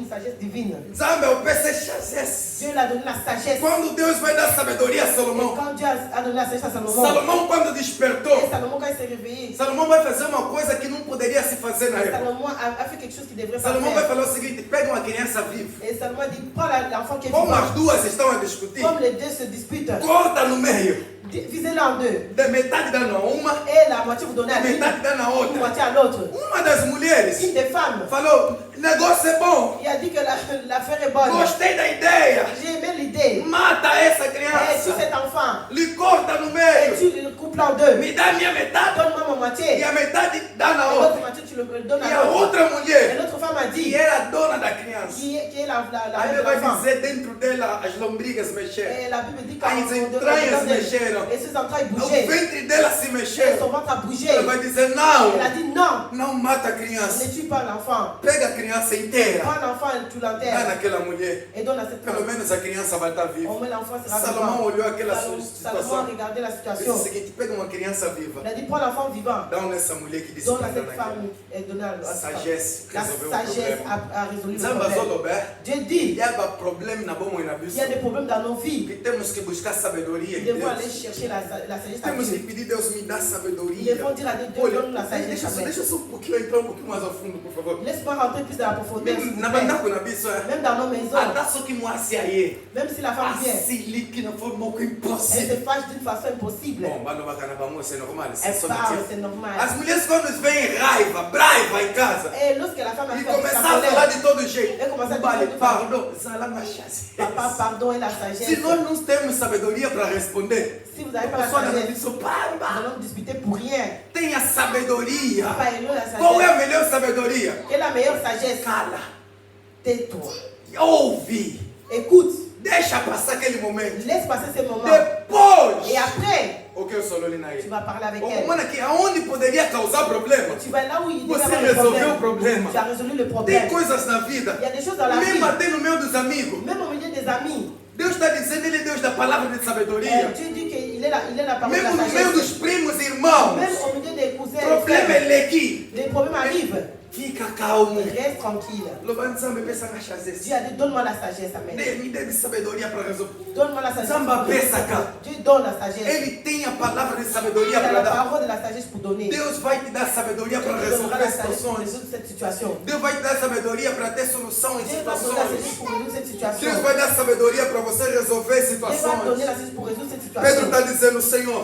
sagesse divine. Zambe, o PC chasses. Dieu lui a donné la sagesse. Quando Deus vai dar sabedoria a Et Salomão, quand Dieu a donné la sagesse à Salomon, Salomão quando et despertou, Salomon, quand il s'est réveillé, Salomão vai fazer uma coisa que não poderia se fazer na época. Salomon a fait quelque chose qu'il devrait pas Salomão vai faire. falar o seguinte: pega uma criança viva. Et Salomon a dit, prends l'enfant qui est Como as vivant. duas estão a discutir, Comme les deux se disputent, corta no meio. visez-le en deux. Da metade dando a uma, Et la moitié vous donnez à l'une, metade dando a une outra. moitié à l'autre. Uma das mulheres Une des femmes, falou: negócio é bom, il a dit que l'affaire est bonne. gostei da ideia, J'ai aimé l'idée. mata essa Et tue criança, cet enfant. lhe corta no Et meio, tu le coupes en deux. me dá a minha metade Donne-moi ma moitié. e Et a metade dá na l'autre outra. moitié, tu le donnes E à a l'autre. outra Et mulher, l'autre femme a que dit, era a dona da criança, qui est la a mère Bíblia de vai l'enfant. dizer dentro dela as lombrigas mexeram, Et la Bible dit as entranhas mexeram, et ses entrailles o bougeaient. ventre dela se Et mexeu. son ventre a bougé. Ela vai dizer: Elle a não, dit non, não mata a criança, ne tue pas l'enfant. pega a criança inteira, Prends l'enfant et tu dá l'enterres. naquela mulher. Et donne à cette Pelo femme. menos a criança vai estar viva. Au moins l'enfant sera Salomão vivant. olhou aquela Salomon a situação regardé la e disse situation. o seguinte: pega uma criança viva, Il a dit prends l'enfant vivant. dá nessa mulher que disse Donne à que cette femme et donne à l'autre. sagesse La resolveu o sagesse problema. a résolu le Zamba problème. Zodober, Dieu dit, il y a un problème na bom e na il biso, y a des problèmes dans nos vies. que temos que buscar sabedoria em Nous devons aller Deus. chercher la sagesse à Temos que Dieu. pedir: Deus, me dá Nous sabedoria. devons dire à Dieu, Dieu Olha, donne la sagesse. Amen. deixa só um pouquinho, entrar um pouquinho mais a fundo, por favor. Laisse-moi rentrer plus dans la profondeur. s'il Mesmo vous na plaît. bandako na biso, Même dans nos maisons, até só que moasse aí, même si la femme vient, assim que não for pouco elle impossível. se fâche d'une façon impossible. Bom, bano bacana bamô, c'est normal, c'est Elle só parle, motivo. c'est normal. As mulheres quando vêm raiva, braiva em casa, Et lorsque la femme a e fait começar sa a falar colère, de todo jeito, elle commence à vale, dire, pardon, zala machasse. papa, pardon et la sagesse. Se nós não temos sabedoria para responder, Si vous n'avez pas la só na sagesse, disso, nous pamba, allons discuter pour rien. tenha sabedoria. Papa, et nous, la Qual é sagesse. a melhor sabedoria? Quelle est la meilleure sagesse? Cala, Tais-toi. ouve, Écoute. deixa passar aquele momento. Laisse passer ces moments. Depois, Et après, o que eu sou ali na tu ilha? vas parler avec elle. Mano, aqui, aonde poderia causar problema? Tu vas là où il devait Você avoir le resolveu o problème. problema. Tu as résolu le Tem problème. coisas na vida, Il y a des choses dans la vie, mesmo até no meio dos amigos. même au milieu des amis. Deus está dizendo, Ele é Deus da palavra de sabedoria. Dieu dit qu'il est la parole de Mesmo la no meio sagesse. dos primos e irmãos, Même au milieu des cousins o problema et frères, é aqui. les problèmes arrivent. Fica calmo. Reste tranquille. Loba nzambe pesa nga chazesi. Dieu a dit, donne-moi la sagesse, amen. Me dê sabedoria para resolver. Donne-moi la sagesse. Samba pesa cá. Dieu donne la sagesse. Ele tem a palavra de Il sabedoria a para la dar. parole de la sagesse pour donner. Deus vai te dar sabedoria Dieu para te donnera resolver la sagesse pour situações. résoudre cette situation. Deus vai te dar sabedoria para ter solução em Dieu va donner la sagesse situações. pour résoudre cette situation. Deus vai dar sabedoria para você resolver Dieu va donner situações. la sagesse pour résoudre cette Pedro situation. está dizendo, Senhor,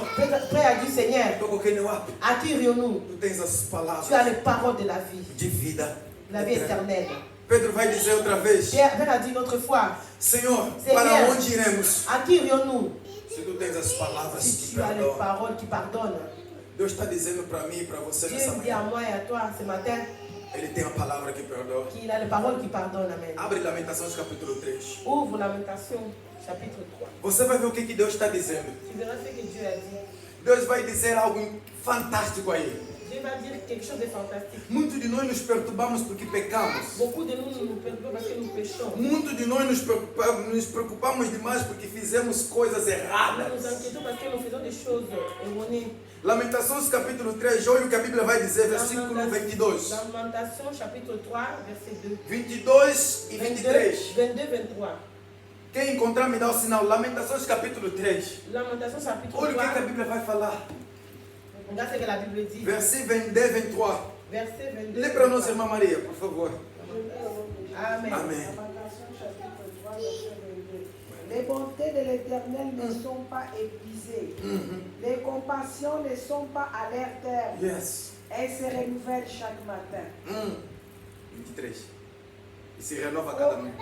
Prêt à dire, Seigneur, estou colocando up. à qui irions-nous? Tu tens as Tu as palavras les paroles de la vie, de vida. la vie éternelle. Pedro vai dizer outra vez, Pierre a dit une autre fois, Senhor, Seigneur, para onde iremos? à qui irions-nous? Se tu tens as palavras Si que tu as les perdoam. paroles qui pardonnent. Deus está dizendo para mim e para você Dieu nessa dit à manhã. moi et à toi ce matin Ele tem a palavra que perdoa. qu'il a les paroles qui pardonnent. Amen. Abre Lamentações capítulo 3. Ouvre Lamentation, chapitre 3. Você vai ver o que Deus está dizendo. Tu verras ce que Dieu a dit. Deus vai dizer algo fantástico aí. Dieu va dire quelque chose de fantastique. Muitos de nós nos perturbamos porque pecamos. Beaucoup de nous nous perdons parce que nous péchons. Muitos de nós nos preocupamos demais porque fizemos coisas Nous nous erradas. inquiétons parce que nous faisons des choses erronées. Lamentações capítulo 3, olha o que a Bíblia vai dizer, versículo 22. Lamentation, chapitre 3, verset 2. 22 e 23. 22, 23. Quem encontrar me dá o sinal. Lamentações capítulo 3. Lamentation, chapitre Olha o que a 3. Bíblia vai falar. Regarde ce que la Bible dit. Verset 22 23. Verset 22. Lê para nós, irmã Maria, por favor. Amen. Amém. Les bontés de l'Éternel ne sont pas épuisées. Les compassions ne sont pas à leur terme. Yes. Elles se renouvellent chaque matin. 23. E se renova a cada manhã.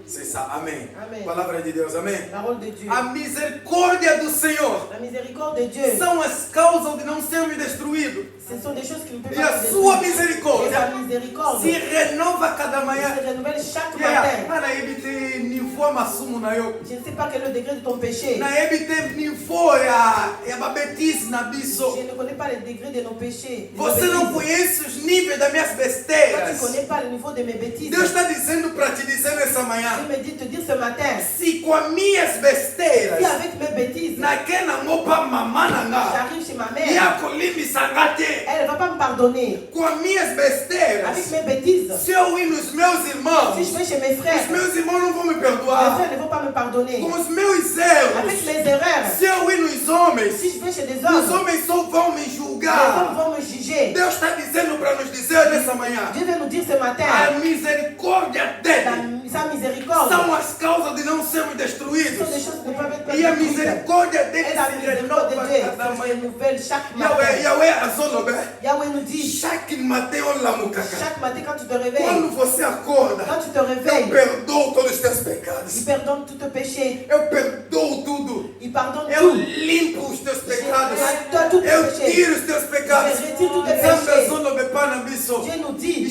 C'est ça, Amém. Amém. Palavra de Deus, Amém. Parole de Dieu. A misericórdia do Senhor La miséricorde de Dieu. são as causas de não sermos destruídos. Ce sont des choses qui ne peuvent E pas a se sua détruire. Et misericórdia sa miséricorde se renova a cada manhã. se renouvelle chaque Yeah. matin. Mana ebite nivo masumu na yo. Je ne sais pas quel est le degré de ton péché. Na ebite nivo ya babetice na biso. Je ne connais pas le degré de nos péchés. de nos Você não bêtises. conhece os níveis das minhas Toi, tu ne besteiras. connais pas le niveau de mes bêtises. Deus está dizendo para te dizer nessa manhã. Dieu me dit de te dire ce matin, Se com as minhas si besteiras, avec mes bêtises, naquela mopa mamã nanga, j'arrive chez ma mère, yakolimbisa ngate. elle ne va pas me pardonner. Com as minhas Avec besteiras, mes bêtises, se eu ir nos meus irmãos, si je vais chez mes frères, os meus irmãos não vão me mes perdoar. frères ne vont pas me pardonner. Com os meus Avec erros, mes erreurs, se eu ir nos homens, si je vais chez des os hommes, homens só vão me les hommes julgar. vont me juger. Deus está dizendo para nos dizer nessa manhã: Dieu veut nous dire ce matin, a misericórdia dele sa miséricorde, são as causas de não sermos ce sont des destruídos. choses qui ne peuvent être E a détruites. misericórdia dele Et la se miséricorde de renova Dieu cada se manhã. renouvelle chaque Yahweh, matin. Yahweh azolobe. Yahweh nous dit, Chaque matin on l'a mukaka. chaque matin quand tu te réveilles, Quando você acorda, quand tu te eu réveilles, perdoo todos os teus il pecados. pardonne tous tes péchés. Eu perdoo tudo. Il pardonne Eu tout. limpo os teus pecados. Je tous tes Eu péchés. tiro os teus pecados. Je retire tous tes Zambe péchés. azolobe panabiso. Dieu nous dit,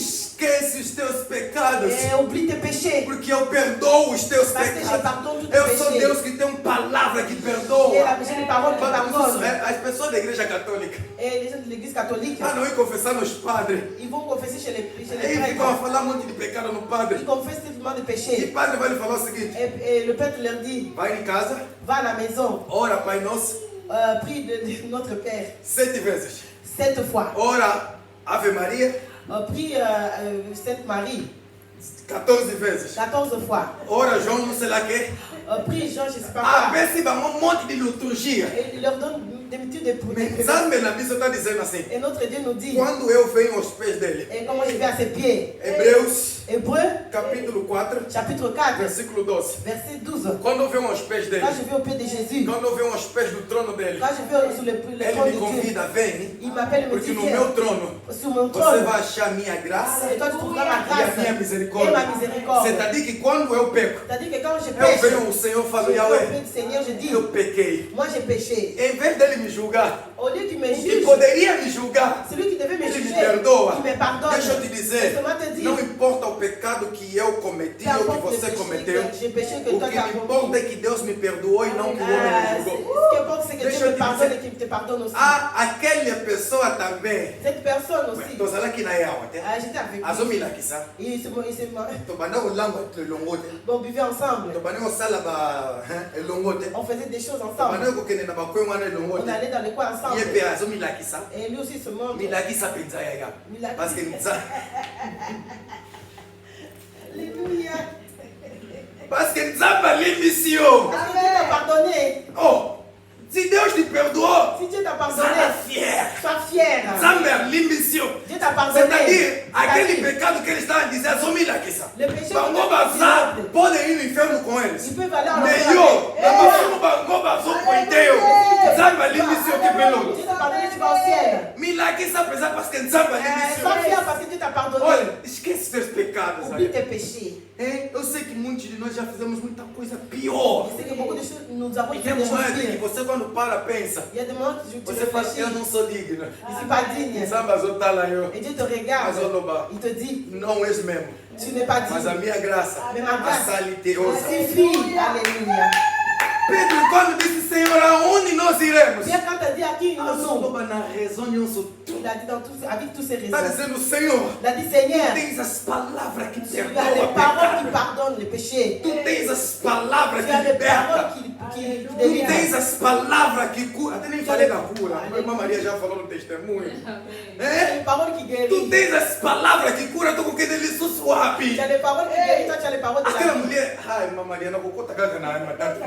Esquece os teus pecados. oublie tes péchés. Porque eu perdoo os teus Parce que je pecados. pardonne tous tes Eu sou péchés. Deus que tem uma palavra que J'ai perdoa. j'ai les paroles qui pardonnent. As pessoas da igreja católica, Et les gens de l'église catholique, não ir confessar nos padres. ils vont confesser chez les Aí ficam a prêtres. falar um monte de pecado no padre. Ils confessent tellement de E péchés. o padre vai lhe falar o seguinte: Et le prêtre leur dit, vai em casa, va à la maison, ora Pai Nosso, prie de notre Père 7 vezes. 7 fois. Ora Ave Maria, Prie Sainte Marie 14 vezes. 14 fois. Ora João, não sei lá que. Prie Jean, je ne sais pas A quoi. ver vão um monte de liturgia. Et il leur donne des métiers de Mas Zambe na Bíblia está dizendo assim: Et notre Dieu nous dit, quando eu venho aos pés dele. et comment je vais à ses pieds. Hebreus, Hébreu, capítulo 4, chapitre 4, versículo 12. verset 12. Quando eu venho aos pés dele, Quand je vais au pied de Jésus, quando eu venho aos pés do trono dele, quand je vais sur le ele trône me de Dieu, convida, vem, il m'appelle et me porque dit, no viens, meu trono sur mon você trône, vai achar minha graça et toi tu trouveras ma e a grâce minha et misericórdia. ma miséricorde. C'est-à-dire que quando eu peco, C'est-à-dire que quand je eu pêche, venho ao Senhor e je falo, vais au Yahweh, pied du Seigneur, je dis, eu pequei. moi j'ai péché. Em vez dele me julgar, Au lieu qu'il me que juge, poderia me julgar, celui qui devait me ele me juger, perdoa. il me pardonne. Deixa eu te dizer, Laisse-moi te dire, não importa o pecado que eu cometi peu ou que importe le você péché cometeu, que j'ai péché que o toi que tu as me commis. importa é que Deus me perdoou e não que o homem me Ce julgou. qui importe, c'est que Deixa Dieu eu me te pardonne et qu'il te pardonne aussi. Ah, aquelle personne também. Cette personne aussi. Tozalaki na yawa te. J'étais avec lui. Azomilakisa. Et il s'est Tobanda kolamba elongo te. bon, on buvait ensemble. Tobanda kosala ba elongo te. On faisait des choses ensemble. Tobanda kokende na bakwe wana elongo On te. allait dans les coins ensemble. Ye pe azomilakisa. Et lui aussi se montre. Milakisa penza yaya. Milakisa. Parce que nza. Alléluia. Parce que nzamba l'émission. Parce que Dieu t'a pardonné. Oh, si Dieu te perdoa, Si Dieu t'a ça pardonné, la fière. sois fier. Nzamba l'émission. Dieu t'a pardonné. C'est-à-dire, à quel C'est-à-dire, pecado que ele está dizendo, azomilakisa. le péché Bango baza, pode ir no inferno com eles. il peut aller en Mais enfer. yo, na mafumu bango bazopointeo. Nzamba l'émission te pelongo. Dieu t'a pardonné, tu vas au ciel. Milakisa pesa parce que nzamba Sois l'émission. fier parce que Dieu t'a pardonné. Olha, esquece seus pecados. Oublie Olha. tes péchés. Eu sei que muitos de nós já fizemos muita coisa pior. Je sais que beaucoup de choses, nous avons E fait tem des choses momentos que pires. você quando para, pensa. Il y a des moments où tu Você fala, réfléchis. eu não sou digno. Je ne suis pas digne. Nzamba azotala yo. Et Dieu te regarde. Mas oloba, Il te dit, não és mesmo. tu n'es pas Mas a digne. minha graça, Mais ma grâce assaliteosa. suffit. Alléluia. Pedro, quando disse, Senhor, aonde nós iremos? Bien quand tu as dit à qui nous sommes, Oloba na raison nyonso. il a dit avec tous ses Está raisons. dizendo, Senhor, Il a dit, Seigneur, tu tens as palavras que tu as les perdoam paroles qui pecado. pardonnent les péchés. Tu tens as palavras Tu que as les paroles libertam. qui Tu délivrent. tens as palavras que curam. Até nem falei da cura. A irmã Maria já falou no testemunho. Tu as les paroles qui Tu guérissent. tens as palavras que curam. Tu com que delícia suave. Tu as les paroles qui guérissent. Toi, tu as les paroles de Aquela la vie. mulher. Ai, irmã Maria, não vou contar na alma tanto.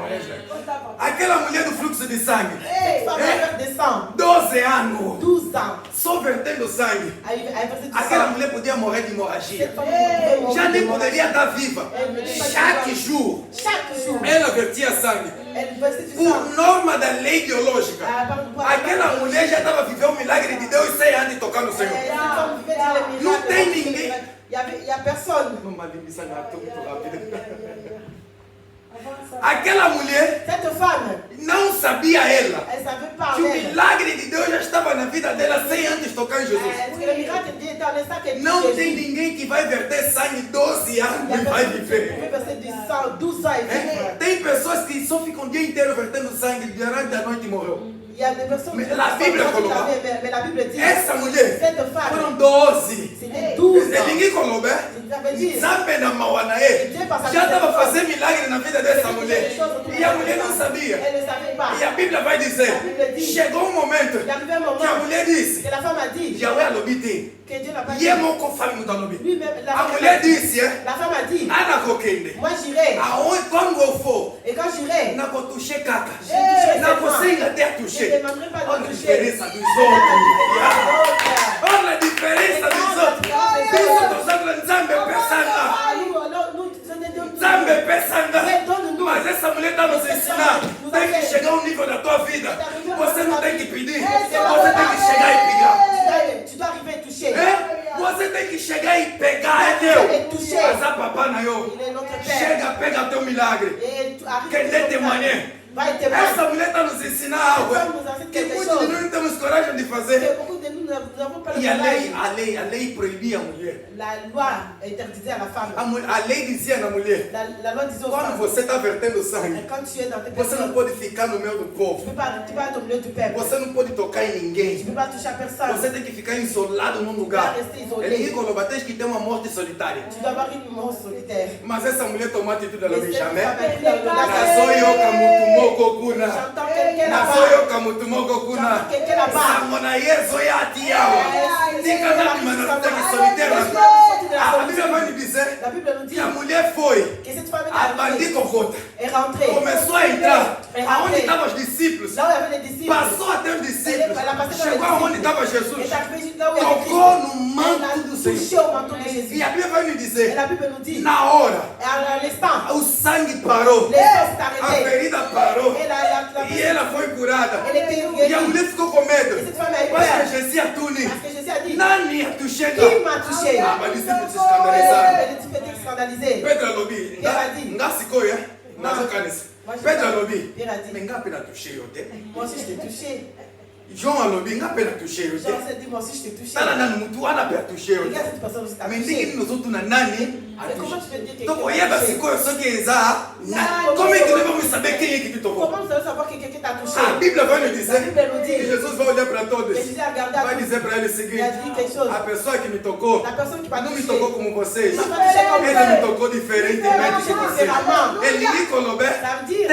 Aquela mulher do fluxo de sangue. Cette femme a fait descendre 12 anos. 12 ans. Só vertendo sangue. A versé du Aquela sang. mulher podia morrer de hemorragia. Cette femme pouvait mourir Já de nem mort. poderia estar viva. Chaque jour, Chaque jour, ela vertia sangue. elle versait du Por sang. norma da lei biológica. Ah, Aquela mulher já estava vivendo um milagre de Deus sem antes de tocar no Senhor. Cette femme vivait dans les Não miracles. tem ninguém. Il y a personne. Vamos ali, isso não é tão muito rápido. Aquela mulher Cette femme, não sabia ela elle savait que parler. o milagre de Deus já estava na vida dela sem antes tocar em Jesus. Est-ce que le miracle de Dieu est en instant qu'elle Não dit tem Jésus? ninguém que vai verter sangue 12 anos Il y a e vai personne qui viver. peut verser du sang 12 ans et É? vivre. Tem pessoas que só ficam o dia inteiro vertendo sangue durante a noite e morreu. Il y a des personnes Mais qui la Bible sont coloca. mais la Bible dit Essa mulher cette femme, foram 12. c'était 12 ans. Ninguém colocou, é? Ça veut dire, Nzambe na Mauanaê já estava fazendo milagre na vida dessa mulher. E a mulher não sabia. elle ne savait pas. E a Bíblia vai dizer: chegou um momento Il y a eu un moment que a mulher disse: que la femme a dit Yahweh alobite. que Dieu n'a pas E dit. é moko fale muito alobi. Lui-même, la A femme mulher a dit. disse: é? La femme a dit, Ana kokende. moi j'irai. Aonde quando eu for, Et quand j'irai, na kotushe kaka. je toucherai Na cette você femme. ainda até Je ne toucher. demanderai pas Olha de a toucher. diferença dos outros. Olha a diferença dos outros. Dos outros outros Nzambe pensando. Nzambe pensando. Mas essa mulher está nos ensinando. Tem que chegar ao nível da tua vida. Você não tem que pedir. Você tem que chegar e pegar. Tu dois arriver à toucher. É? Você tem que chegar e pegar. É teu. Mas a papai na eu. Il est notre Père. Chega, pega teu milagre. Et tu arrives Quem tem témoigner. vai témoigner. Essa mulher está nos ensinando algo. Essa mulher nos ensina Que quelque muitos de chose. nós não temos coragem de fazer. Que beaucoup de nous n'avons pas le E a courage. lei proibia a mulher. La loi interdisait à la femme. A lei dizia na mulher: La loi disait aux quando femmes, você está vertendo sangue, quand tu es dans tes você não personnes, pode ficar no meio do tu povo. peux pas être au milieu du peuple. Você não pode tocar em Tu ninguém. peux pas toucher à personne. Você tem que ficar isolado num lugar. Ele diz quando bates que tem uma morte solitária. Tu dois avoir une mort solitaire. Mas essa mulher tomou a atitude, ela me Et cette chamou. femme a pris l'audace. Nazoyoka mutumoko kuna. J'entends quelqu'un là-bas. Nazoyoka mutumoko kuna. J'entends quelqu'un là-bas. Sango na Yesu ya atiawa. Tika na manafutaki solitaire. A Bíblia vai me dizer La Bible nous dit que a mulher foi. que cette femme A est bandi arrivée, cocota. est rentrée. Começou a entrar. É Aonde rentrée. estavam os discípulos. Là où il y avait les disciples. Passou até os discípulos. Ela passou Chegou pelos aonde discípulos. estava Jesus. Et est arrivée juste là où il y avait Tocou Christ. no manto do Elle a touché Senhor. au manteau de Jésus. E a Bíblia vai me Et dizer, la Bible nous dit, na hora, à l'instant, o sangue parou. l'esprit s'est A arrêté. ferida parou. Et la E ela foi curada. elle était E a guérie. mulher ficou com medo. Et cette femme a eu Parce que peur. Jesus atune. Parce que Jésus a dit, Nani atuchega. qui m'a touché? Ah, mas discípulos se escandalizaram. Les disciples étaient scandalisés. Pedro alobi. Pierre a dit. Ngasikoya. Nazokanisa. Moi, je- Pedro alobi. Pierre a dit, Mais ngapi natuche yo te. moi aussi je t'ai touché. João alobi. Ngapi natuche yo te. Jean s'est dit, moi aussi je t'ai touché. Tala nani mutu wana pe atuche yo te. Regarde cette personne aussi t'a Mais ndenge touché. nini ozotuna nani Mais comment atuche. tu peux dire que Donc quelqu'un t'a oyeba touché? sikoyo soki eza. Comment tu ne peux saber qui est qui te toko. Comment vous allez savoir que quelqu'un t'a touché? reprocher. A Bíblia vai nos dizer La Bible nous que dit. Jesus vai olhar para todos. Et Jésus a regardé à Vai tous. dizer para ele o Il seguinte: a dit quelque chose. a pessoa que me tocou La personne qui m'a não me touché. tocou como vocês. M'a pas touché comme Ele me vous. tocou diferentemente de vocês. Ele me colobé. Ça veut dire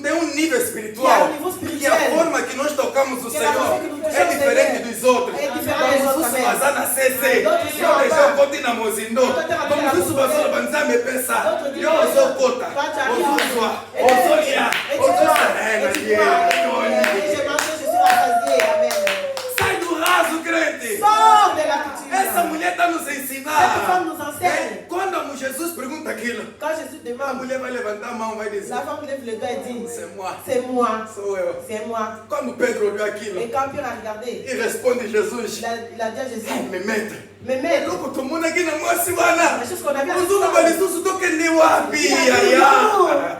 Tem nível qu'il y a espiritual un niveau que a spirituel. forma que nós tocamos o Que a Senhor forma que nous é touchons o diferente Senhor dos outros. é diferente dos outros, amém. Bazana CC, D'autres eu sont deixei en o Coti na Mozindo. D'autres têm Como a se isso Mozindo. passou para banzar me pensar. D'autres disent Eu que sou Cota, toi, tu eu arrives. sou Zoa, Et eu sou tu Lia, et eu tu sou vois, Serena, et tu vois, et j'ai mangé, je suis rassasié, amen. Sai do raso, crente. Sors de la couture. Essa mulher está nos Cette ensinar. femme nous enseigne. Quando Jesus pergunta aquilo, Quand Jésus a demande, mulher vai levantar a mão e vai dizer: la femme lève le doigt et dit, C'est moi, c'est moi, sou eu. c'est moi. Quando Pedro olhou aquilo Et quand Pierre a regardé, e responde Jesus: il a dit à Jésus, Me maître. mais maître, Logo tomona aqui na moça bana. la chose qu'on avait à Uzulu balisusu tokende wapi Il yaya.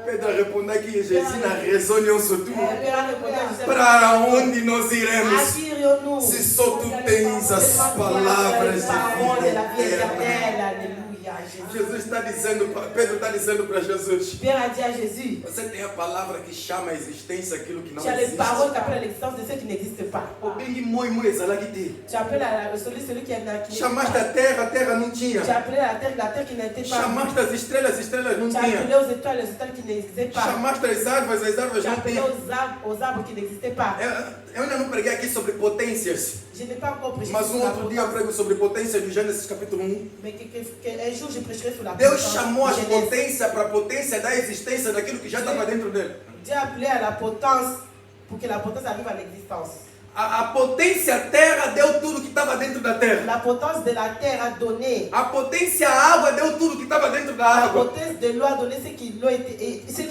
Pedro respondeu que Jesus na raison nyonso tu. Pierre a répondu à Jésus, Para onde nós iremos? attire-nous. Se só tu tens as palavras Les paroles de la de vie vida eterna. éternelle. Alléluia. Jésus. Jesus está dizendo, Pedro está dizendo para Jesus: Pierre a dit à Jésus, Você tem a palavra que chama a existência aquilo que não tu as les existe. paroles qui appellent à l'existence de ceux qui n'existent pas. O bem moi exalagi te. Tu appelles à celui qui est là. Chamaste a terra não tinha. Tu as appelé à la terre qui n'était pas. Chamaste as estrelas não Tu as tinha. appelé aux étoiles qui n'existaient pas. Chamaste as árvores Tu as não appelé tinha. aux arbres qui n'existaient pas. Eu ainda não preguei aqui sobre potências, Je n'ai pas encore prêché mas sur um la outro dia eu potence. prego sobre potências do Gênesis capítulo 1. Mais un jour je prêcherai sur la Deus potence. chamou as de Genèse. potências para a potência da existência daquilo que já estava dentro dele. Dieu a appelé à la potence pour que la potence arrive à l'existence. A potência terra deu tudo que estava dentro da terra. La potence de la terre a donné. A potência água deu tudo que estava dentro da La água. potence de l'eau a donné ce qui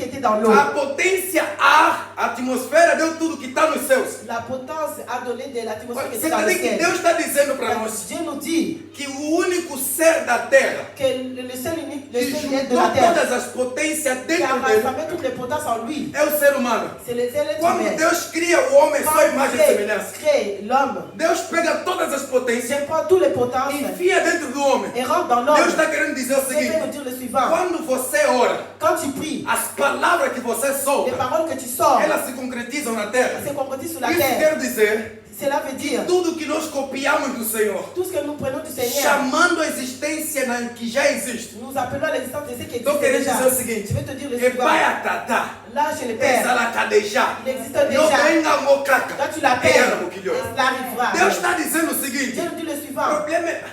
était dans l'eau. A potência ar, a atmosfera deu tudo que está nos céus. La potence a donné de l'atmosphère qui Você était dans le entende que ciel. Deus está dizendo para nós Dieu nous dit que o único ser da terra que le seul unique, le que seul être de juntou la terre, todas as potências qui a dentro dele rassemblé toutes les potences en lui, é o ser humano. c'est le seul être Quando humain. Deus cria o homem sua imagem e Quand semelhança, Dieu crée l'homme, Deus pega todas as potências, Dieu prend toutes les potences enfia dentro do homem. et rentre dans l'homme. Deus está querendo dizer o Dieu veut seguinte: nous dire le suivant. quando você ora, Quand tu pries, as palavras que você les solta, paroles que tu sors, elas se concretizam na terra. se concrétisent sur la Isso terre. quer dizer Cela veut dire tudo que nós copiamos do Senhor, tout ce que nous prenons du Seigneur, chamando a existência que já existe. nous appelons à l'existence de ce qui Estou existe querendo déjà. dizer o seguinte: Je vais te dire le e suivant. pai a tata, Là, chez le Père, ela cadeja, il existe eu déjà. venho mocaca, Quand tu l'appelles, era moquilho. cela arrivera. Deus está dizendo o seguinte: Dieu nous dit le o suivant. problema é.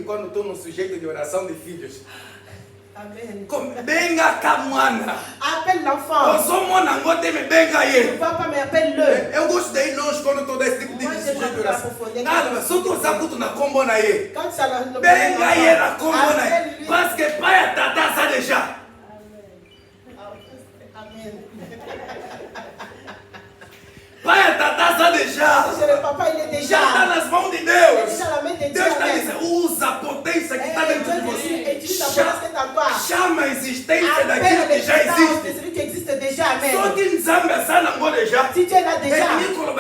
Quando estou no sujeito de oração de filhos, Amen. benga kamwana, Appelle l'enfant. osomona ngote me benga Ne ye. va pas, mais appelle-le. Eu gosto de ir longe quando estou desse tipo de Moi, j'aime sujeito de la oração. profondeur. Nada, só estou usando na combo na ye. Quand tu as le Benga ye na combo na ye. appelle-lui. Parce que pai a tata ça déjà. Amen. Pai a tata ça déjà. Chez le papa, il est déjà. Já está nas mãos de Il est Deus. déjà la main de Dieu. Deus está Amen. dizendo, usa a potência que está Et dentro de Dieu você. dit, utilise la potence qui est en toi. Chama a existência daquilo Appelle que já l'existence de existe. celui qui existe déjà. Só Amen. que Nzambe sana ngode já. Si Dieu l'a déjà,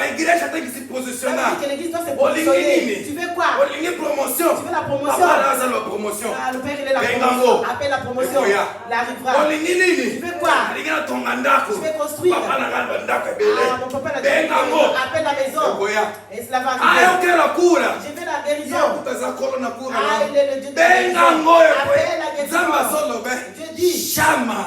A igreja tem que se ça posicionar. veut dire que l'église doit se Olingi positionner. nini? Tu veux quoi? Olingi promotion. Tu veux la promotion? Papa Laza la promotion. Ah, le Père, il est la Benga promotion. ngo. Appelle la promotion. Ekoya. Il arrivera. Olingi nini? Tu veux quoi? Alingi na tonga ndako. Tu veux construire. Papa na ngaba ndako Ah, ebele. mon papa l'a Benga ngo. dit. Appelle la maison. Ekoya. Et cela va Ah, eu arriver. quero a cura. Je veux la Ia guérison. kutaza kolo na cura. Ah, il est le Dieu de la Benga guérison. ngo Appelle la ekoya. Nzambe guérison. solo be. Dieu dit, Chama.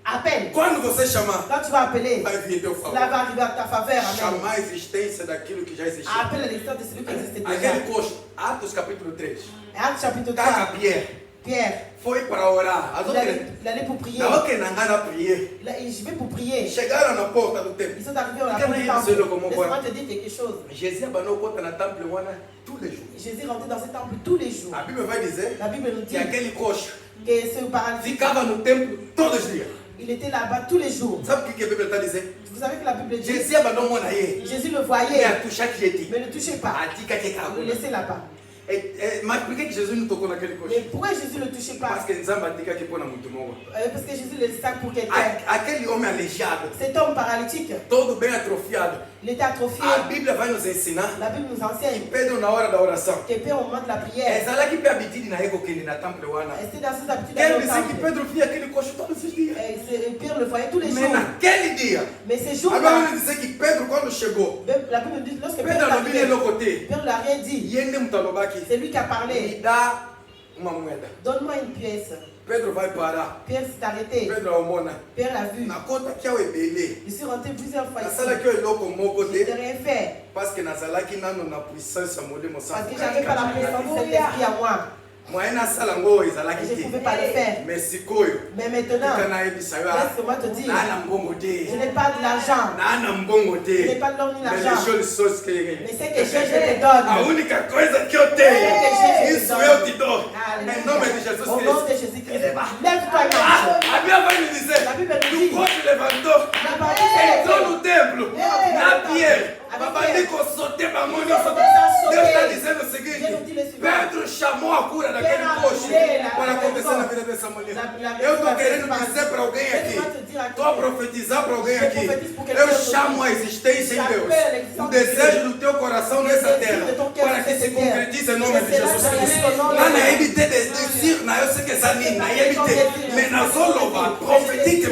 appelle. Quando você chamar, Quand tu vas appeler, vai vir teu cela favor. va arriver à ta faveur. Amen. Chamar a existência daquilo que já existe. Appelle à l'existence de celui qui existe déjà. Aquele coxo, Atos capítulo 3. Acte chapitre 3. Caca Pierre Pierre, foi para orar. As outras, il allait pour prier. na que nangana prier. Je vais pour prier. Chegaram na porta do templo. Ils sont arrivés à la Quelqu'un porte du dit, temple. c'est le comment Laisse-moi voir. te dire quelque chose. Jésus abanou conta na temple wana tous les jours. Jésus rentrait dans ce temple tous les jours. A Bíblia vai dizer La Bible nous dit que aquele coxo que ce paralytique, ficava no templo todos os dias. il était là-bas tous les jours. Sabe o que a Bíblia está dizendo? Vous savez que la Bible dit, Jésus abanou mona ye. Jésus le E voyait, a tu chaque jeito. mais ne touchez pas. A tica que Vous le cagou. laissez là-bas. Mas por que Jesus não tocou naquele Mais coxo? pourquoi Jésus ne le touchait pas? Parce que Nzamba atika que pôr na muito mongo. Parce que Jésus le sac pour quelqu'un. Aquele homem aleijado, Cet homme paralytique, todo bem atrofiado. il était atrophié. A Bíblia vai nos ensinar La Bible nous enseigne Pedro na hora da oração. que Père, au moment de la prière, Ezalaki pe habitude na yeko kende na temple wana. c'était dans ses habitudes Quero d'aller au dizer que temple. Pedro via aquele coxo todos os dias. Pierre le voyait tous les Mas jours. naquele dia, Mais ces agora jours-là, vamos dizer que Pedro quando chegou, la Bible nous dit, lorsque Pierre Pedro est não vinha arrivé, no côté. Pierre n'a rien dit. Yende mutalobaki. C'est lui qui a Me parlé. dá uma moeda. Donne-moi une pièce. Pedro vai parar. Pierre s'est arrêté. Pedro aomona. Pierre l'a vu. Na conta que ao ebele. Je suis rentré plusieurs fois Nasala ici. que eu eloko moko Je n'ai te. rien fait. Parce que nazalaki nano na puissance ya molimo Parce santo. que j'avais pas la présence de cet esprit à moi. Mwaye nasala ngo Et ezalaki je ne te. pouvais pas le faire. Mais sikoyo. Mais maintenant, Tika nayebisa yo. laisse-moi te dire, Nana mbongo te. je n'ai pas de l'argent. Nana mbongo Je n'ai te. pas de l'or ni Mais l'argent. les choses que Mais c'est que je te donne. A única coisa que eu tenho, isso eu te dou. Em nome de Jesus Au nom Cristo. de Jésus-Christ. Lève-toi et Ah, marche. a Bíblia vai me dizer, La Bible nous do dit, corpo levantou, la partie s'est entrou levée. no templo, na Pierre, babanico sote bamoni, Deus está dizendo o seguinte, Pedro chamou a cura daquele coxo para acontecer na vida dessa mulher. Eu estou querendo dizer para alguém aqui, estou a profetizar para alguém aqui, eu chamo a existência em Deus, o desejo do teu coração nessa terra, para que se concretize em nome de Jesus Cristo. Lá na EBT de na eu sei que essa linha, na EBT, Menazolova, profetica,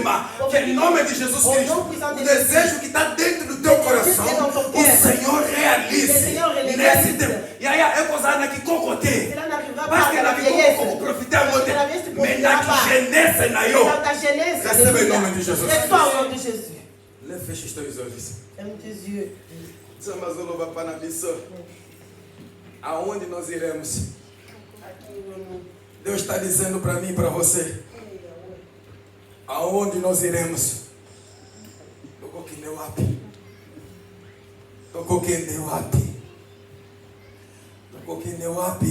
que em nome de Jesus Cristo, o desejo que está dentro do teu coração, o Senhor realize nesse tempo. E aí eu vou usar aqui cocote. Cela n'arrivera Parce pas que à la la vie vieillesse. comme profiter à côté. Mais Mais na jeunesse na yo. Dans ta jeunesse, Recebe em nome de Jesus. lève-toi au nom de Jésus. Feche os teus olhos. Ferme tes yeux. Zamazolova para missão. Aonde nós iremos? Deus está dizendo para mim e para você. Aonde nós iremos? Tocou que deu up. Tocou quem deu up. Tocou quem deu up.